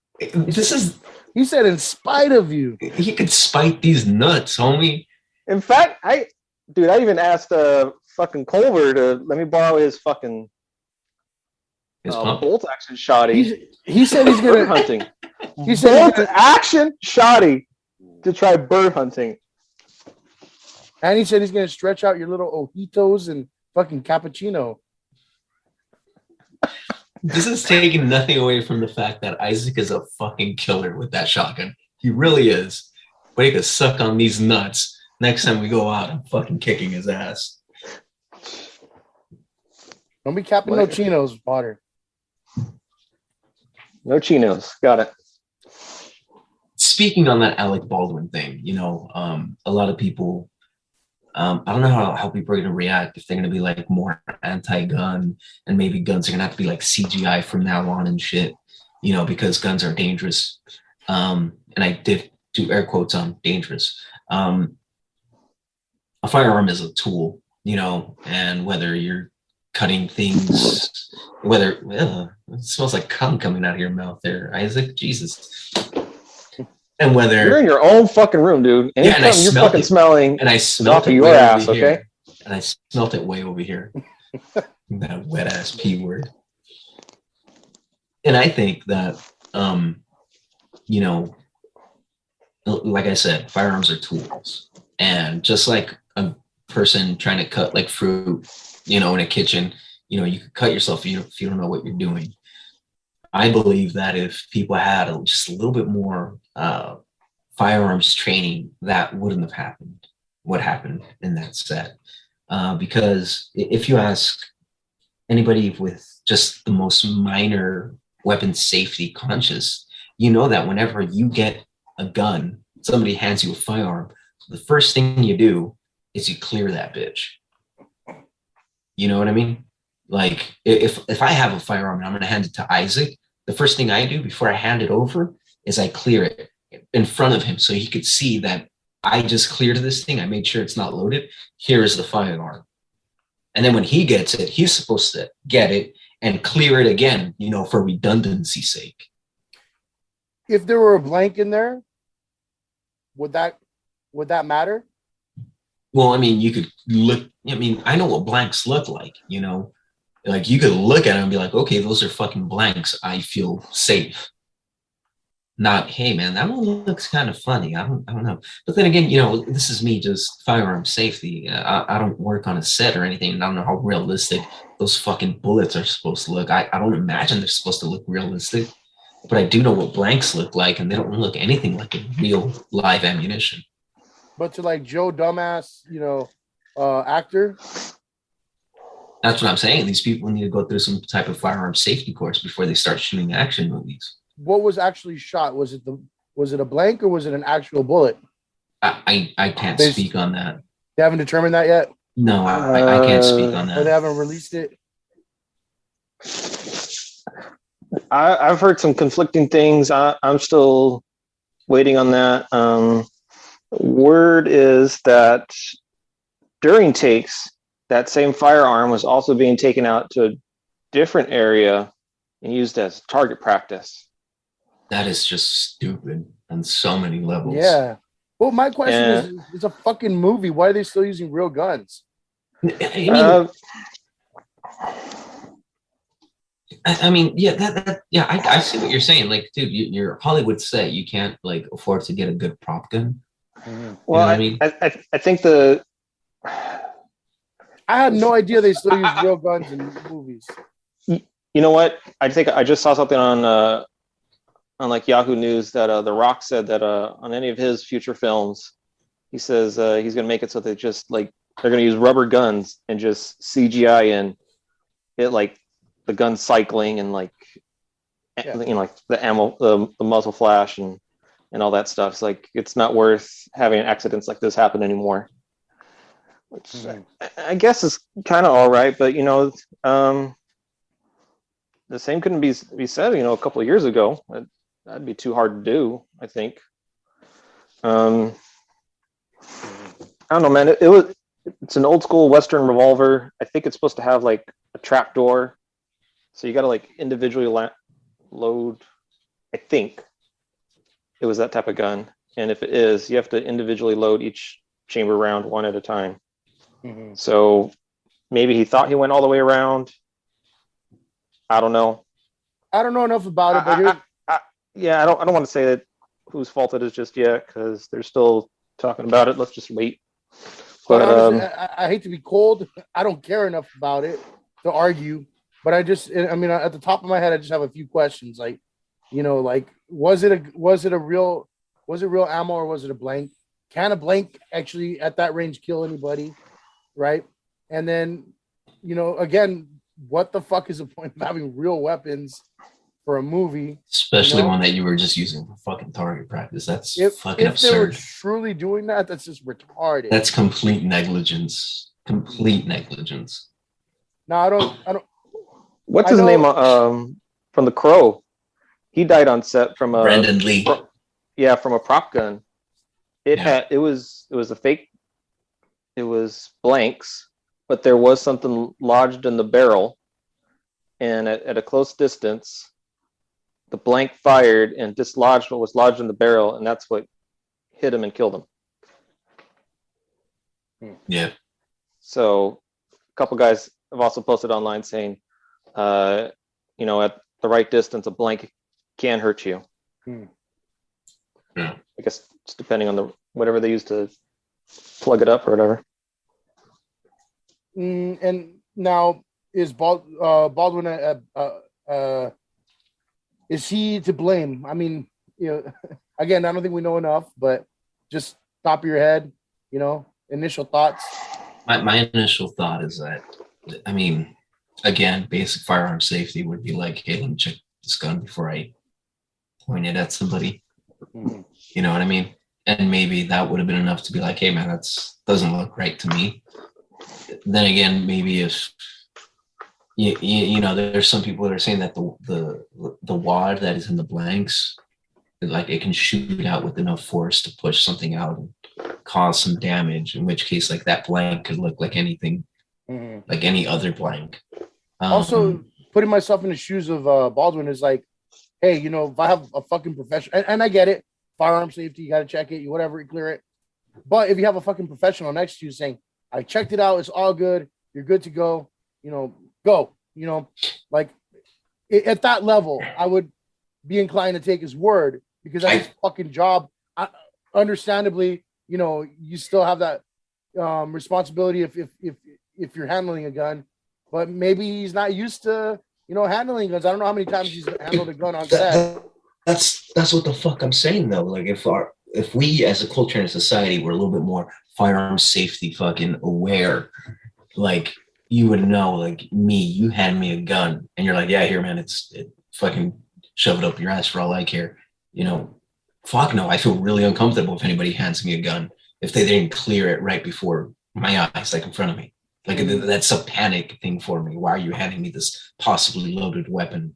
You said in spite of you. He could spite these nuts, homie. In fact, I even asked fucking Culver to let me borrow his fucking bolt action shotty. He said he's gonna hunting. He said bolt action shotty. to try bird hunting. And he said he's gonna stretch out your little ojitos and fucking cappuccino. This is taking nothing away from the fact that Isaac is a fucking killer with that shotgun. He really is. But he could suck on these nuts. Next time we go out, I'm fucking kicking his ass. Don't be capping no chinos, Potter. No chinos. Got it. Speaking on that Alec Baldwin thing, a lot of people, I don't know how people are going to react if they're going to be like more anti-gun and maybe guns are going to have to be like CGI from now on and shit, because guns are dangerous. And I did do air quotes on dangerous. A firearm is a tool, and whether you're cutting things, it smells like cum coming out of your mouth there, Isaac. Jesus. And whether you're in your own fucking room, dude. Anytime you're fucking smelling, and I smelled it your ass, okay? Here, and I smelled it way over here. That wet ass P word. And I think that, like I said, firearms are tools, and just like a person trying to cut like fruit, in a kitchen, you could cut yourself if you don't know what you're doing. I believe that if people had just a little bit more firearms training, that wouldn't have happened. What happened in that set? Because if you ask anybody with just the most minor weapon safety conscious, that whenever you get a gun, somebody hands you a firearm, the first thing you do is you clear that bitch. You know what I mean? Like if I have a firearm and I'm going to hand it to Isaac, the first thing I do before I hand it over is I clear it in front of him so he could see that I just cleared this thing. I made sure it's not loaded. Here is the firearm. And then when he gets it, he's supposed to get it and clear it again, for redundancy's sake. If there were a blank in there, would that matter? Well, I mean, you could look. I know what blanks look like. Like you could look at them and be like, okay, those are fucking blanks. I feel safe. Not, hey man, that one looks kind of funny. I don't know. But then again, this is me just firearm safety. I don't work on a set or anything, and I don't know how realistic those fucking bullets are supposed to look. I don't imagine they're supposed to look realistic, but I do know what blanks look like, and they don't look anything like a real live ammunition. But to like Joe Dumbass, actor. That's what I'm saying. These people need to go through some type of firearm safety course before they start shooting action movies. What was actually shot? Was it a blank or was it an actual bullet? I can't speak on that. They haven't determined that yet? No, I can't speak on that. Or they haven't released it? I've heard some conflicting things. I'm still waiting on that. Word is that during takes, that same firearm was also being taken out to a different area and used as target practice. That is just stupid on so many levels. Yeah. Well, my question is, it's a fucking movie. Why are they still using real guns? I see what you're saying. Like, dude, you're Hollywood set. You can't like afford to get a good prop gun. Mm-hmm. Well, I think I had no idea they still use real guns in movies. You know what? I think I just saw something on like Yahoo News that The Rock said that on any of his future films, he says he's going to make it so they just like they're going to use rubber guns and just CGI in it, like the gun cycling and like like the ammo, the muzzle flash and all that stuff. It's like it's not worth having accidents like this happen anymore. Which I guess is kind of all right, but the same couldn't be said, a couple of years ago. That'd be too hard to do, I think. I don't know, man. It's an old school Western revolver. I think it's supposed to have like a trap door, so you got to like individually load. I think it was that type of gun, and if it is, you have to individually load each chamber round one at a time. Mm-hmm. So maybe he thought he went all the way around. I don't know. I don't know enough about it, but I don't want to say that whose fault it is just yet because they're still talking about it. Let's just wait. But But honestly, I hate to be cold. I don't care enough about it to argue. But I mean, at the top of my head, I just have a few questions. Like, like was it real ammo or was it a blank? Can a blank actually at that range kill anybody? Right. And then, again, what the fuck is the point of having real weapons for a movie? Especially one that you were just using for fucking target practice. That's fucking if absurd. They were truly doing that, that's just retarded. That's complete negligence. Complete negligence. No, I don't. What's his name? From The Crow. He died on set from a Brandon Lee. From a prop gun. It was a fake. It was blanks, but there was something lodged in the barrel, and at a close distance, the blank fired and dislodged what was lodged in the barrel, and that's what hit him and killed him. Yeah. So, a couple guys have also posted online saying, at the right distance, a blank can hurt you. Yeah. I guess it's depending on whatever they use to plug it up or whatever. And now is Baldwin is he to blame? I mean, again, I don't think we know enough, but just top of your head, initial thoughts. My initial thought is that, I mean, again, basic firearm safety would be like, hey, let me check this gun before I point it at somebody. Mm-hmm. You know what I mean? And maybe that would have been enough to be like, hey, man, doesn't look right to me. Then again, maybe if there's some people that are saying that the wad that is in the blanks, like it can shoot out with enough force to push something out and cause some damage. In which case, like that blank could look like anything, like any other blank. Also, putting myself in the shoes of Baldwin is like, hey, if I have a fucking professional, and I get it, firearm safety, you got to check it, you clear it. But if you have a fucking professional next to you saying, I checked it out, it's all good, you're good to go, go, like at that level, I would be inclined to take his word because that's his fucking job. Understandably, you still have that responsibility if you're handling a gun, but maybe he's not used to, handling guns. I don't know how many times he's handled a gun on set. That's what the fuck I'm saying though. Like if we as a culture and society were a little bit more firearm safety fucking aware, like you would know, like me, you hand me a gun and you're like, yeah, here, man, it fucking shove it up your ass for all I care. Fuck no, I feel really uncomfortable if anybody hands me a gun, if they didn't clear it right before my eyes, like in front of me. Like that's a panic thing for me. Why are you handing me this possibly loaded weapon?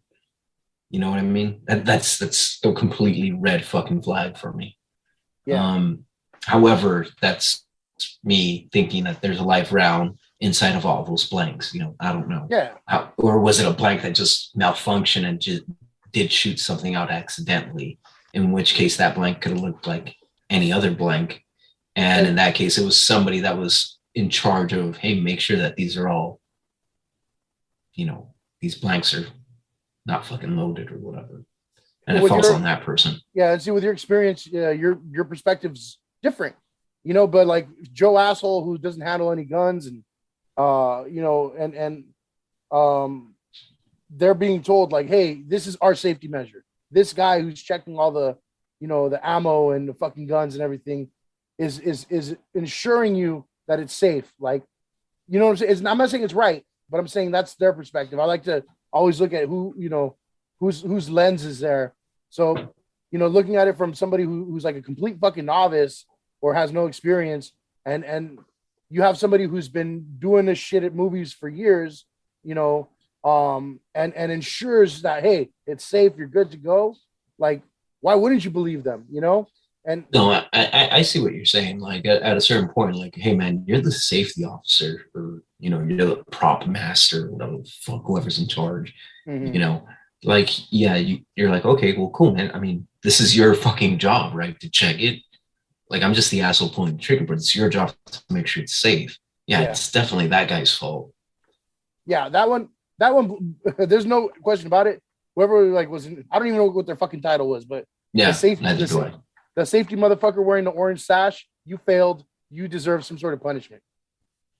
You know what I mean? That's a completely red fucking flag for me. Yeah. However, that's me thinking that there's a live round inside of all those blanks. I don't know. Yeah. Or was it a blank that just malfunctioned and just did shoot something out accidentally? In which case, that blank could have looked like any other blank. And in that case, it was somebody that was in charge of, hey, make sure that these are all, these blanks are not fucking loaded or whatever. And it falls on that person. Yeah, and see, with your experience, your perspective's different, but like Joe Asshole who doesn't handle any guns and they're being told like, hey, this is our safety measure. This guy who's checking all the, the ammo and the fucking guns and everything is ensuring you that it's safe. Like, what I'm saying? I'm not saying it's right, but I'm saying that's their perspective. I like to always look at whose lens is there. So, looking at it from somebody who's like a complete fucking novice or has no experience, and you have somebody who's been doing this shit at movies for years, and ensures that, hey, it's safe, you're good to go. Like, why wouldn't you believe them? And no, I see what you're saying. Like at a certain point, like, hey man, you're the safety officer, or you're the prop master, whatever the fuck, whoever's in charge. Like, yeah, you're like, okay, well, cool, man. I mean, this is your fucking job, right? To check it. Like, I'm just the asshole pulling the trigger, but it's your job to make sure it's safe. Yeah, it's definitely that guy's fault. Yeah, that one, there's no question about it. Whoever like was, I don't even know what their fucking title was, but Yeah, the safety motherfucker wearing the orange sash, you failed. You deserve some sort of punishment.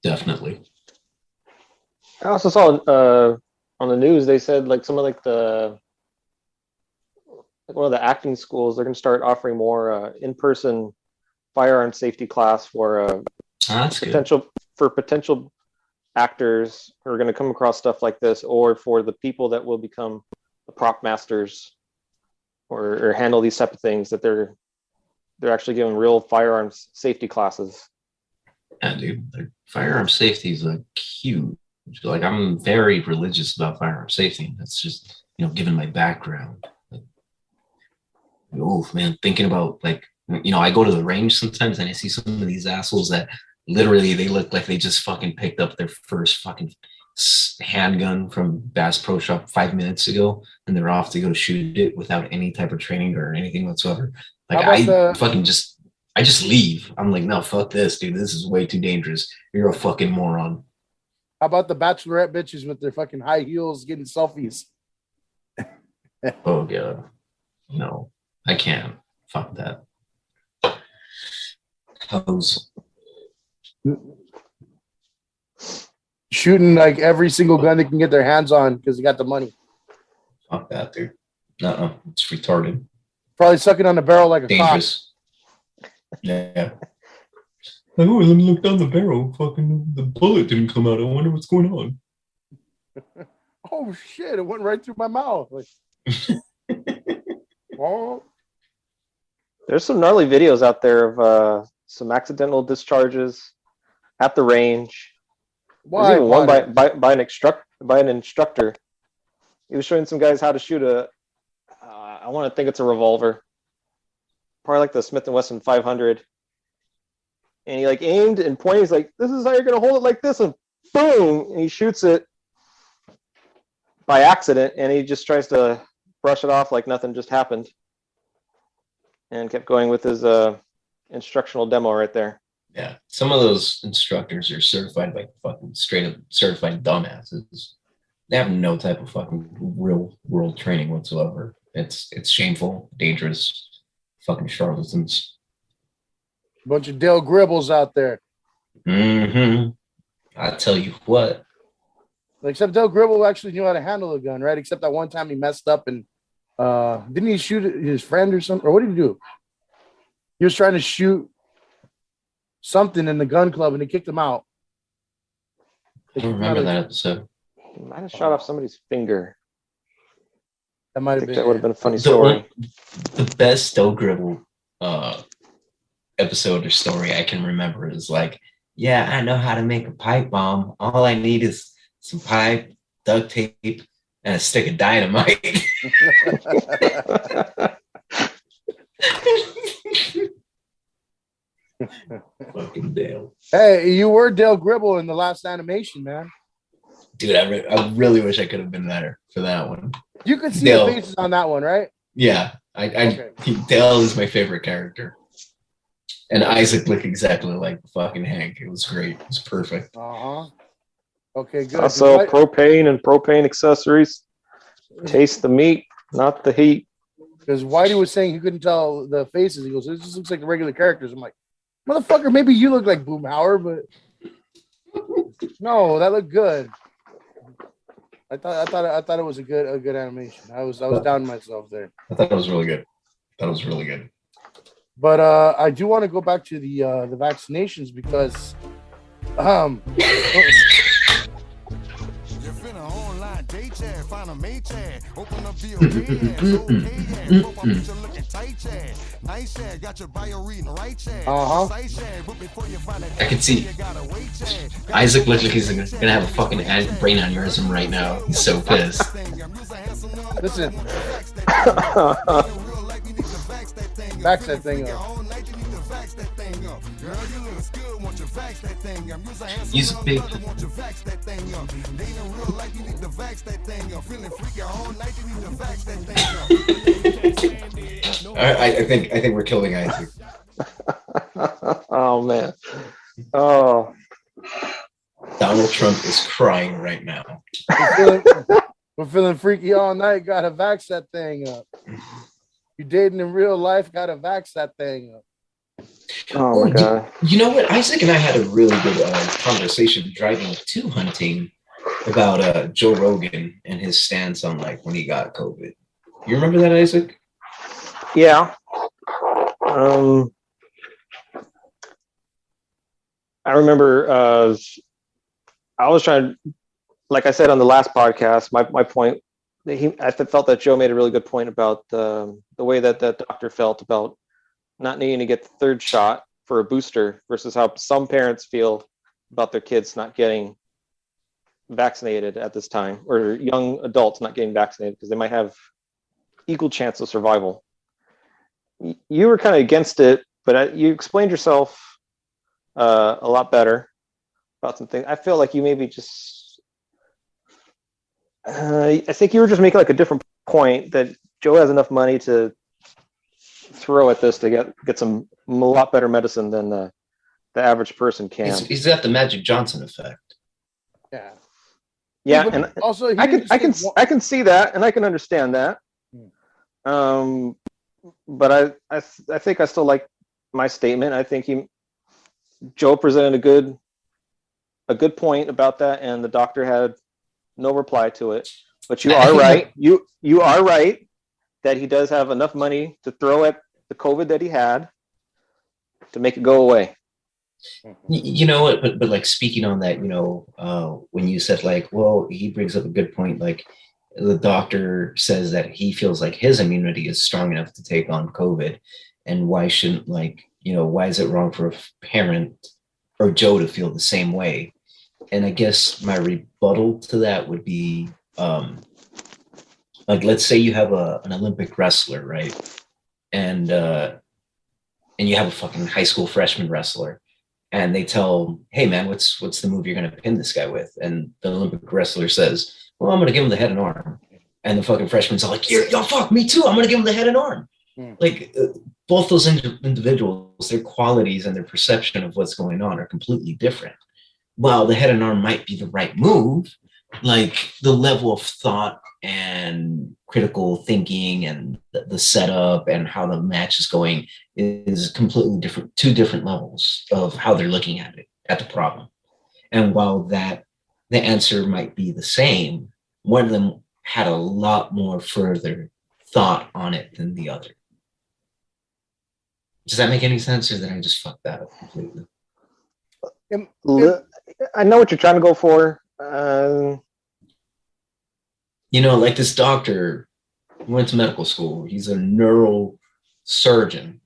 Definitely. I also saw on the news they said like some of like the one of the acting schools, they're going to start offering more in-person firearm safety class for potential actors who are going to come across stuff like this, or for the people that will become the prop masters or handle these type of things, that they're actually giving real firearms safety classes. Yeah, dude, like, firearm safety is like huge. Like, I'm very religious about firearm safety. That's just, given my background. Like, oh man, thinking about, like, I go to the range sometimes and I see some of these assholes that literally they look like they just fucking picked up their first fucking handgun from Bass Pro Shop 5 minutes ago, and they're off to go shoot it without any type of training or anything whatsoever. Like, I just leave. I'm like, no, fuck this, dude. This is way too dangerous. You're a fucking moron. How about the bachelorette bitches with their fucking high heels getting selfies? Oh god, no, I can't. Fuck that. Hose. Shooting like every single gun they can get their hands on because they got the money. Fuck that, dude. No, it's retarded. Probably sucking on the barrel like a dangerous. Cock. Yeah. Like, oh, let me look down the barrel. Fucking the bullet didn't come out. I wonder what's going on. Oh shit! It went right through my mouth. Like, oh. There's some gnarly videos out there of some accidental discharges at the range. There's even one by an instructor. He was showing some guys how to shoot I want to think it's a revolver, probably like the Smith & Wesson 500. And he like aimed and pointed. He's like, "This is how you're gonna hold it, like this," and boom! And he shoots it by accident, and he just tries to brush it off like nothing just happened, and kept going with his instructional demo right there. Yeah, some of those instructors are certified, like fucking straight up certified dumbasses. They have no type of fucking real world training whatsoever. It's shameful, dangerous, fucking charlatans. Bunch of Dale Gribbles out there. Mm-hmm. I tell you what. Except Dale Gribble actually knew how to handle a gun, right? Except that one time he messed up and didn't he shoot his friend or something? Or what did he do? He was trying to shoot something in the gun club and they kicked him out. I don't remember that episode. He might have shot off somebody's finger. That might have been. That would have been a funny story. The best Dale Gribble episode or story I can remember is like, yeah, I know how to make a pipe bomb. All I need is some pipe, duct tape, and a stick of dynamite. Fucking Dale. Hey, you were Dale Gribble in the last animation, man. Dude, I really wish I could have been there for that one. You could see Dale. the faces on that one, right? Yeah, Dale is my favorite character. And Isaac looked exactly like fucking Hank. It was great. It was perfect. Uh-huh. Okay, good. Also, propane and propane accessories. Taste the meat, not the heat. Because Whitey was saying he couldn't tell the faces. He goes, "This just looks like the regular characters." I'm like, motherfucker, maybe you look like Boomhauer, but no, that looked good. I thought it was a good animation. I was down myself there. I thought it was really good. But I do want to go back to the vaccinations because I can see Isaac looks like he's gonna have a fucking brain aneurysm right now. He's so pissed. Listen. Vax that thing up. He's big. I think we're killing Isaac. Oh man. Oh. Donald Trump is crying right now. We're feeling freaky all night. Gotta vax that thing up. You dating in real life, gotta vax that thing. Oh my god. You know what? Isaac and I had a really good conversation driving to Hunting about Joe Rogan and his stance on like when he got COVID. You remember that, Isaac? Yeah. I remember I was trying, like I said on the last podcast, my point, I felt that Joe made a really good point about the way that the doctor felt about not needing to get the third shot for a booster versus how some parents feel about their kids not getting vaccinated at this time, or young adults not getting vaccinated because they might have equal chance of survival. You were kind of against it, but you explained yourself a lot better about some things. I feel like you maybe just I think you were just making like a different point that Joe has enough money to throw at this to get a lot better medicine than the average person can. He's got the Magic Johnson effect. Yeah, and also I can see that, and I can understand that. But I think I still like my statement. I think Joe presented a good point about that, and the doctor had no reply to it. But you are right. You are right that he does have enough money to throw at the COVID that he had to make it go away. You know what? But like speaking on that, when you said like, well, he brings up a good point. Like the doctor says that he feels like his immunity is strong enough to take on COVID, and why shouldn't why is it wrong for a parent or Joe to feel the same way? And I guess my rebuttal to that would be, like, let's say you have an Olympic wrestler, right? And you have a fucking high school freshman wrestler, and they tell, hey man, what's the move you're going to pin this guy with? And the Olympic wrestler says, well, I'm going to give him the head and arm. And the fucking freshman's all like, yo, fuck, me too. I'm going to give him the head and arm. Like both those individuals, their qualities and their perception of what's going on are completely different. While the head and arm might be the right move, like the level of thought and critical thinking and the setup and how the match is going is completely different, two different levels of how they're looking at it, at the problem. And while the answer might be the same, one of them had a lot more further thought on it than the other. Does that make any sense, or did I just fuck that up completely? I know what you're trying to go for. Like this doctor went to medical school. He's a neurosurgeon.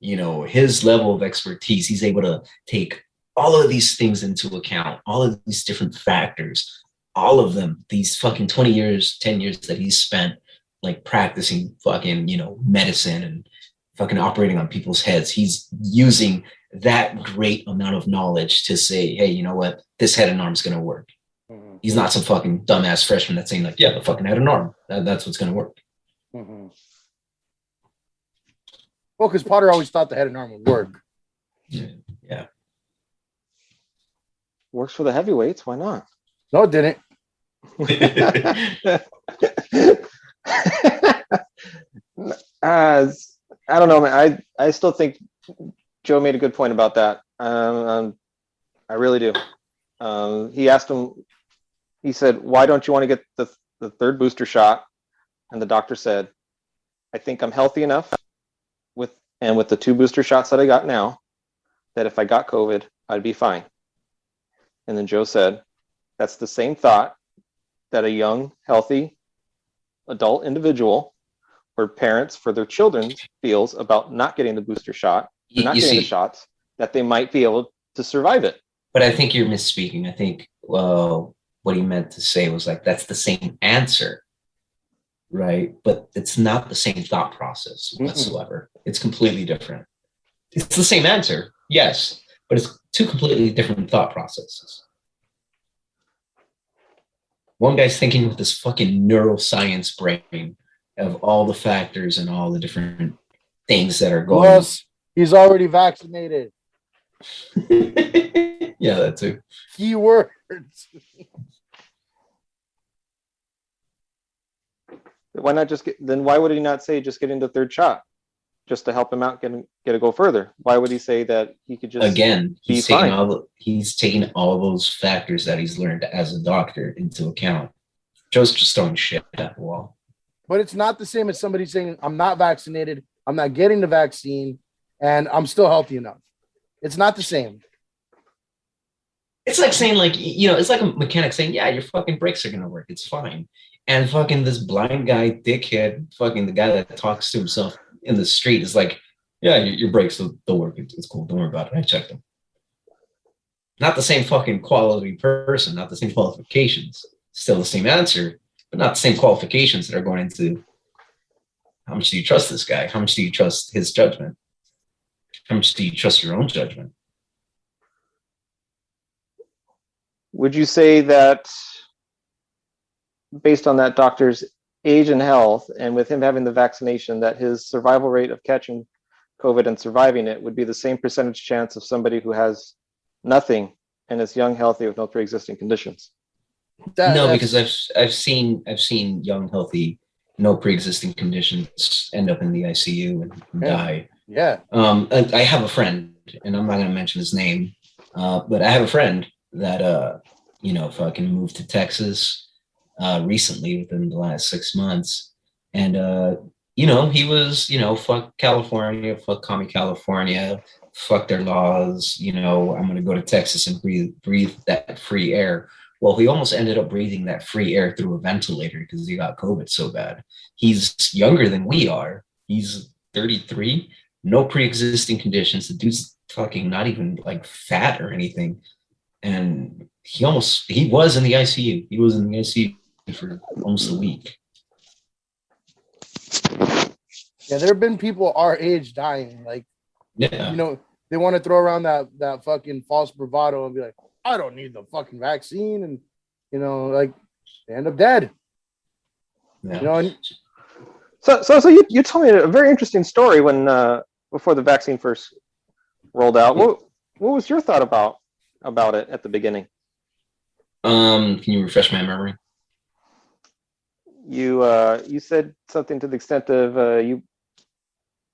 His level of expertise, he's able to take all of these things into account, all of these different factors, all of them, these fucking 20 years, 10 years that he's spent like practicing fucking, medicine and fucking operating on people's heads. He's using that great amount of knowledge to say, hey, you know what? This head and arm's going to work. Mm-hmm. He's not some fucking dumbass freshman that's saying like, yeah, the fucking head and arm. That's what's going to work. Mm-hmm. Well, because Potter always thought the head and arm would work. Yeah. Works for the heavyweights. Why not? No, it didn't. I don't know, man. I still think Joe made a good point about that. I really do. He asked him, he said, why don't you want to get the third booster shot? And the doctor said, I think I'm healthy enough with the two booster shots that I got now, that if I got COVID, I'd be fine. And then Joe said, that's the same thought that a young, healthy adult individual or parents for their children feels about not getting the booster shot, not getting the shots, that they might be able to survive it. But I think you're misspeaking. I think what he meant to say was like, that's the same answer, right? But it's not the same thought process whatsoever. It's completely different. It's the same answer, yes, but it's two completely different thought processes. One guy's thinking with this fucking neuroscience brain of all the factors and all the different things that are going on. Plus, he's already vaccinated. Yeah, that too. Keywords. Why not just why would he not say just getting the third shot? Just to help him out, get to go further. Why would he say that he could just he's taking all those factors that he's learned as a doctor into account. Joe's just throwing shit at the wall. But it's not the same as somebody saying, I'm not vaccinated, I'm not getting the vaccine, and I'm still healthy enough. It's not the same. It's like saying, like, it's like a mechanic saying, yeah, your fucking brakes are going to work. It's fine. And fucking this blind guy, dickhead, fucking the guy that talks to himself in the street is like, yeah, your brakes they'll work. It's cool. Don't worry about it. I checked them. Not the same fucking quality person, not the same qualifications. Still the same answer, but not the same qualifications that are going into how much do you trust this guy? How much do you trust his judgment? How much do you trust your own judgment? Would you say that based on that doctor's age and health, and with him having the vaccination, that his survival rate of catching COVID and surviving it would be the same percentage chance of somebody who has nothing and is young, healthy with no pre-existing conditions? No, because I've seen young, healthy, no pre-existing conditions end up in the ICU and die. Yeah. I have a friend, and I'm not going to mention his name, but I have a friend that fucking moved to Texas recently within the last 6 months, and he was fuck California, fuck commie California, fuck their laws, I'm going to go to Texas and breathe that free air. Well, he almost ended up breathing that free air through a ventilator because he got COVID so bad. He's younger than we are. He's 33, no pre-existing conditions. The dude's fucking not even like fat or anything. And he was in the ICU. He was in the ICU for almost a week. Yeah, there have been people our age dying. Like, yeah, they want to throw around that fucking false bravado and be like, I don't need the fucking vaccine, and like they end up dead. Yeah. So you told me a very interesting story when before the vaccine first rolled out. What was your thought about it at the beginning? Can you refresh my memory? You said something to the extent of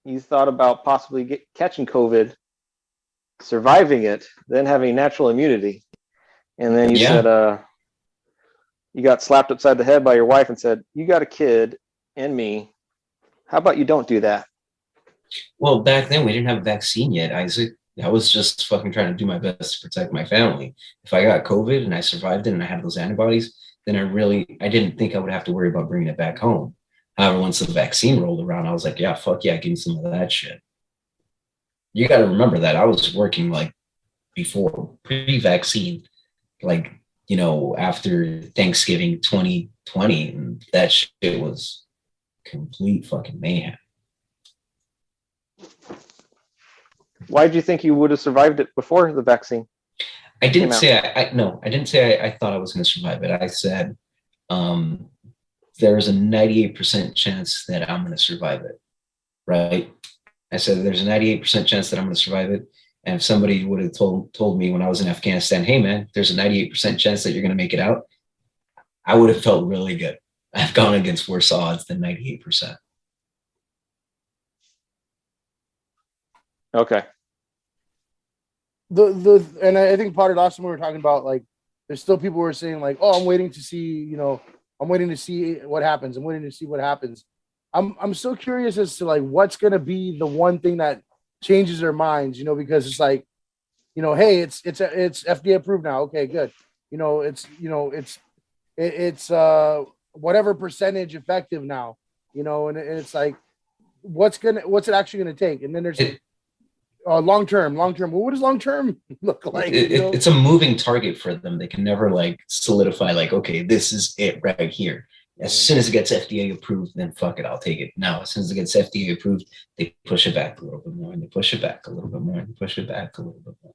you thought about possibly catching COVID, surviving it, then having natural immunity, and then you said you got slapped upside the head by your wife and said, you got a kid and me, how about you don't do that? Well, back then we didn't have a vaccine yet, Isaac. I was just fucking trying to do my best to protect my family. If I got COVID and I survived it and I had those antibodies, then I didn't think I would have to worry about bringing it back home. However, once the vaccine rolled around, I was like, yeah, fuck yeah, give me some of that shit. You got to remember that I was working like before pre-vaccine, like, after Thanksgiving 2020, and that shit was complete fucking mayhem. Why do you think you would have survived it before the vaccine? I didn't say I thought I was going to survive it. I said there's a 98% chance that I'm going to survive it, right? I said there's a 98% chance that I'm going to survive it. And if somebody would have told me when I was in Afghanistan, hey man, there's a 98% chance that you're going to make it out, I would have felt really good. I've gone against worse odds than 98%. Okay. And I think part of last time we were talking about, like, there's still people who are saying like, oh, I'm waiting to see what happens. I'm waiting to see what happens. I'm so curious as to like what's going to be the one thing that changes their minds, because it's like, hey, it's FDA approved now. Okay, good. It's whatever percentage effective now, and it's like, what's it actually going to take? And then there's long term. Well, what does long term look like? It's a moving target for them. They can never like solidify like, okay, this is it right here. As soon as it gets FDA approved, then fuck it, I'll take it. Now, as soon as it gets FDA approved, they push it back a little bit more, and they push it back a little bit more, and they push it back a little bit more.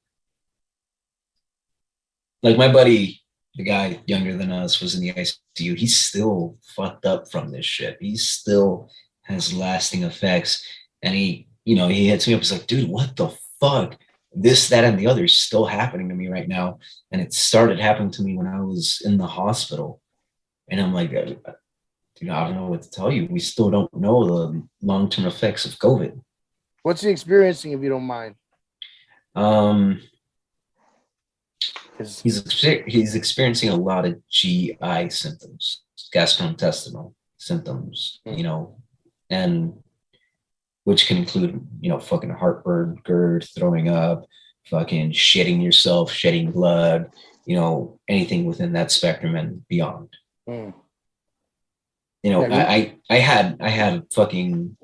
Like my buddy, the guy younger than us, was in the ICU. He's still fucked up from this shit. He still has lasting effects. And he hits me up. He's like, dude, what the fuck? This, that, and the other is still happening to me right now. And it started happening to me when I was in the hospital. And I'm like, Dude, I don't know what to tell you. We still don't know the long-term effects of COVID. What's he experiencing, if you don't mind? He's experiencing a lot of GI symptoms, gastrointestinal symptoms, you know, and which can include, you know, fucking heartburn, GERD, throwing up, fucking shitting yourself, shedding blood, you know, anything within that spectrum and beyond. You know, I had fucking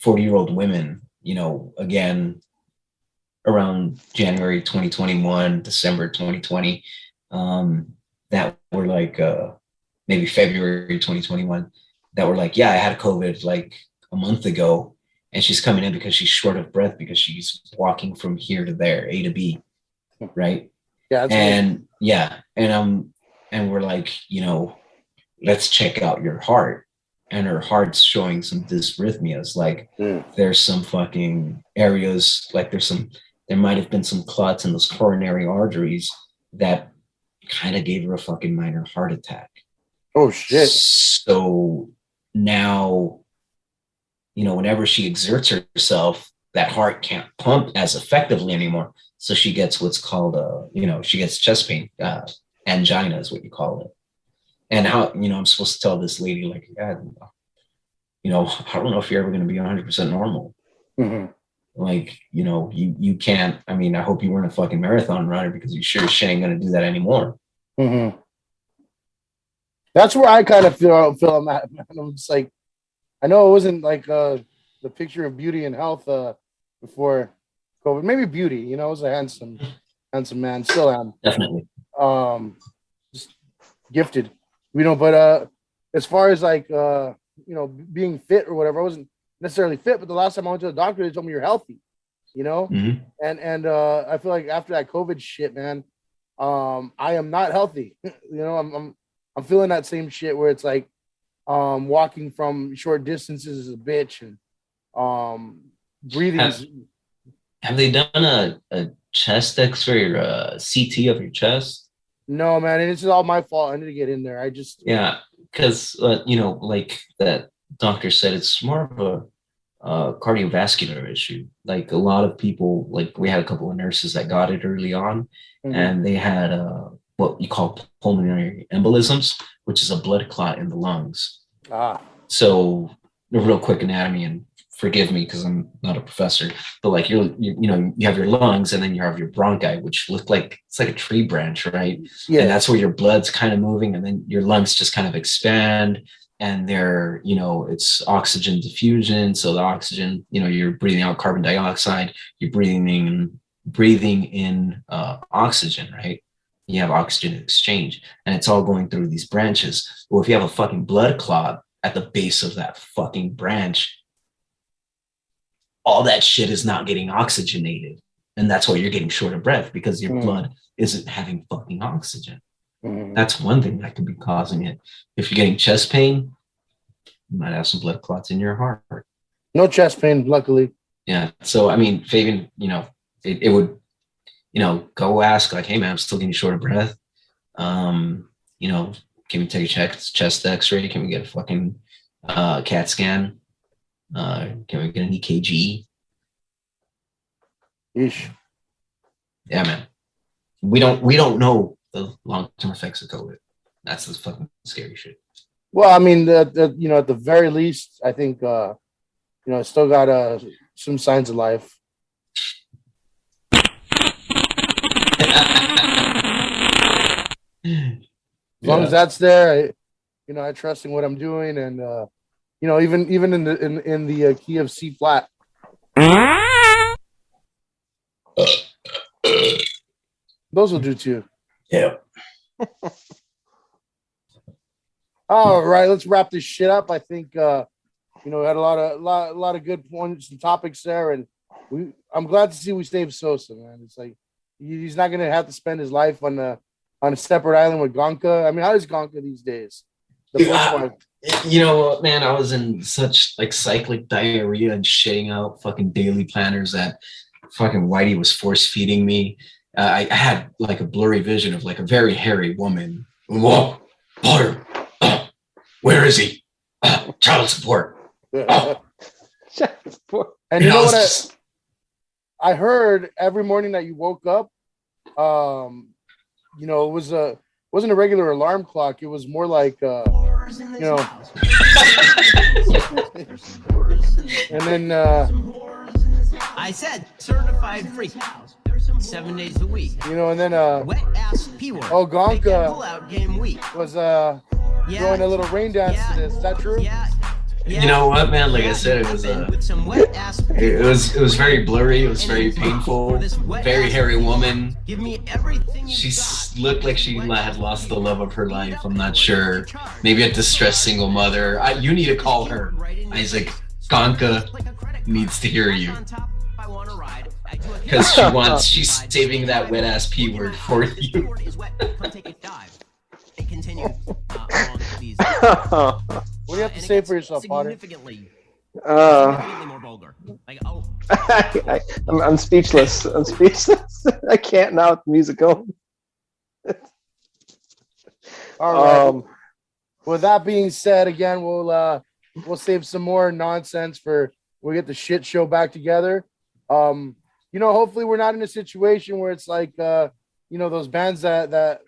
40-year-old women, you know, again, around January 2021, December 2020, that were like maybe February 2021, that were like, yeah, I had COVID like a month ago, and she's coming in because she's short of breath because she's walking from here to there, A to B, right? Yeah, and yeah, and we're like, you know, let's check out your heart. And her heart's showing some dysrhythmias. Like there's some fucking areas, like there might have been some clots in those coronary arteries that kind of gave her a fucking minor heart attack. Oh shit. So now, you know, whenever she exerts herself, that heart can't pump as effectively anymore. So she gets what's called you know, she gets chest pain, angina is what you call it. And how, you know, I'm supposed to tell this lady, like, yeah, you know, I don't know if you're ever going to be 100% normal. Like, you know, you can't, I mean, I hope you weren't a fucking marathon runner because you sure as shit ain't going to do that anymore. That's where I kind of feel I'm at, man. I'm just like, I know it wasn't like the picture of beauty and health before COVID. Maybe beauty, you know, I was a handsome man, still am. Definitely. Just gifted. You know, but as far as like you know, being fit or whatever, I wasn't necessarily fit, but the last time I went to the doctor, they told me you're healthy, you know? And I feel like after that COVID shit, man, I am not healthy. You know, I'm feeling that same shit where it's like walking from short distances is a bitch, and breathing. Have they done a chest x-ray or a CT of your chest? No, man, and it's all my fault. I need to get in there. I just because you know, like that doctor said, it's more of a cardiovascular issue. Like a lot of people, like we had a couple of nurses that got it early on, and they had what you call pulmonary embolisms, which is a blood clot in the lungs. So a real quick anatomy, and forgive me because I'm not a professor, but like you know, you have your lungs and then you have your bronchi, which look like it's like a tree branch, right? Yeah. And that's where your blood's kind of moving, and then your lungs just kind of expand, and they're, you know, it's oxygen diffusion. So the oxygen, you know, you're breathing out carbon dioxide, you're breathing in oxygen, right? You have oxygen exchange, and it's all going through these branches. Well, if you have a fucking blood clot at the base of that fucking branch, all that shit is not getting oxygenated. And that's why you're getting short of breath, because your blood isn't having fucking oxygen. That's one thing that could be causing it. If you're getting chest pain, you might have some blood clots in your heart. No chest pain, luckily. Yeah. So, I mean, Fabian, you know, it would, you know, go ask like, hey man, I'm still getting short of breath. You know, can we take a chest x-ray? Can we get a fucking CAT scan? Can we get an EKG? Yeesh. Yeah, man. We don't know the long-term effects of COVID. That's the fucking scary shit. Well, I mean, you know, at the very least, I think you know, it's still got some signs of life. As long as that's there, you know, I trust in what I'm doing, and you know, even in the key of C flat. Those will do too. Yeah. All right, let's wrap this shit up. I think you know, we had a lot of good points and topics there, and I'm glad to see we saved Sosa, man. It's like he's not gonna have to spend his life on a separate island with Gonka. I mean, how is Gonka these days? You know, man, I was in such like cyclic diarrhea and shitting out fucking daily planners that fucking Whitey was force feeding me. I had like a blurry vision of like a very hairy woman. Whoa, Potter, where is he? Child support. And you know what? I heard every morning that you woke up, you know, it wasn't a regular alarm clock. It was more like, you know, and then I said certified freak. 7 days a week. You know, and then wet ass P-word. Oh, Gonka pull out game week. Was doing a little rain dance to this. Is that true? Yeah. You know what, man? Like I said, it was it was very blurry. It was very painful. Very hairy woman. Give me everything. She looked like she had lost the love of her life. I'm not sure. Maybe a distressed single mother. You need to call her. Isaac, Gonka needs to hear you. Because she's saving that wet ass P word for you. What do you have to say for yourself, Potter? Significantly more vulgar. Like, I'm speechless. I'm speechless. I can't now with the music going. All right. With that being said, again, we'll save some more nonsense for we'll get the shit show back together. You know, hopefully we're not in a situation where it's like you know, those bands that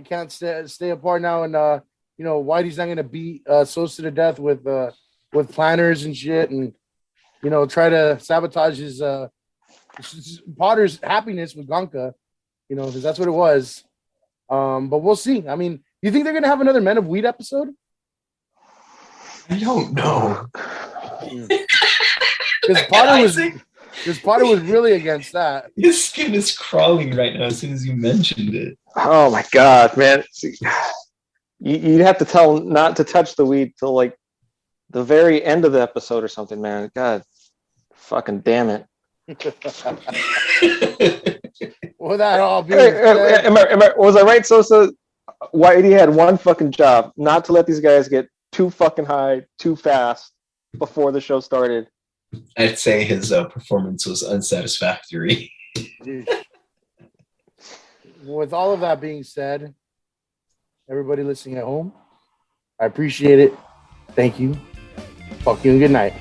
can't stay apart now, and you know, Whitey's not gonna beat Sosa to death with planners and shit, and you know, try to sabotage his Potter's happiness with Gonka, you know, because that's what it was. But we'll see. I mean, you think they're gonna have another Men of Weed episode? I don't know. Because Potter was really against that. His skin is crawling right now as soon as you mentioned it. Oh my god, man! You'd have to tell him not to touch the weed till like the very end of the episode or something, man. God, fucking damn it! Well, that all be. Was I right, Sosa? Whitey had one fucking job: not to let these guys get too fucking high too fast before the show started. I'd say his performance was unsatisfactory. With all of that being said, everybody listening at home, I appreciate it. Thank you. Fuck you and good night.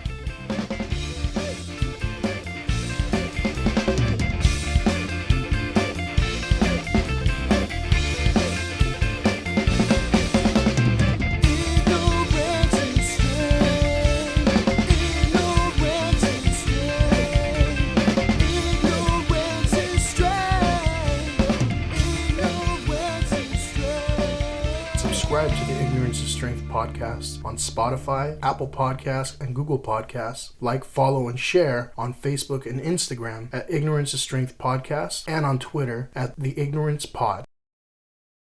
Subscribe to the Ignorance is Strength podcast on Spotify, Apple Podcasts, and Google Podcasts. Like, follow, and share on Facebook and Instagram at Ignorance is Strength Podcast and on Twitter at The Ignorance Pod.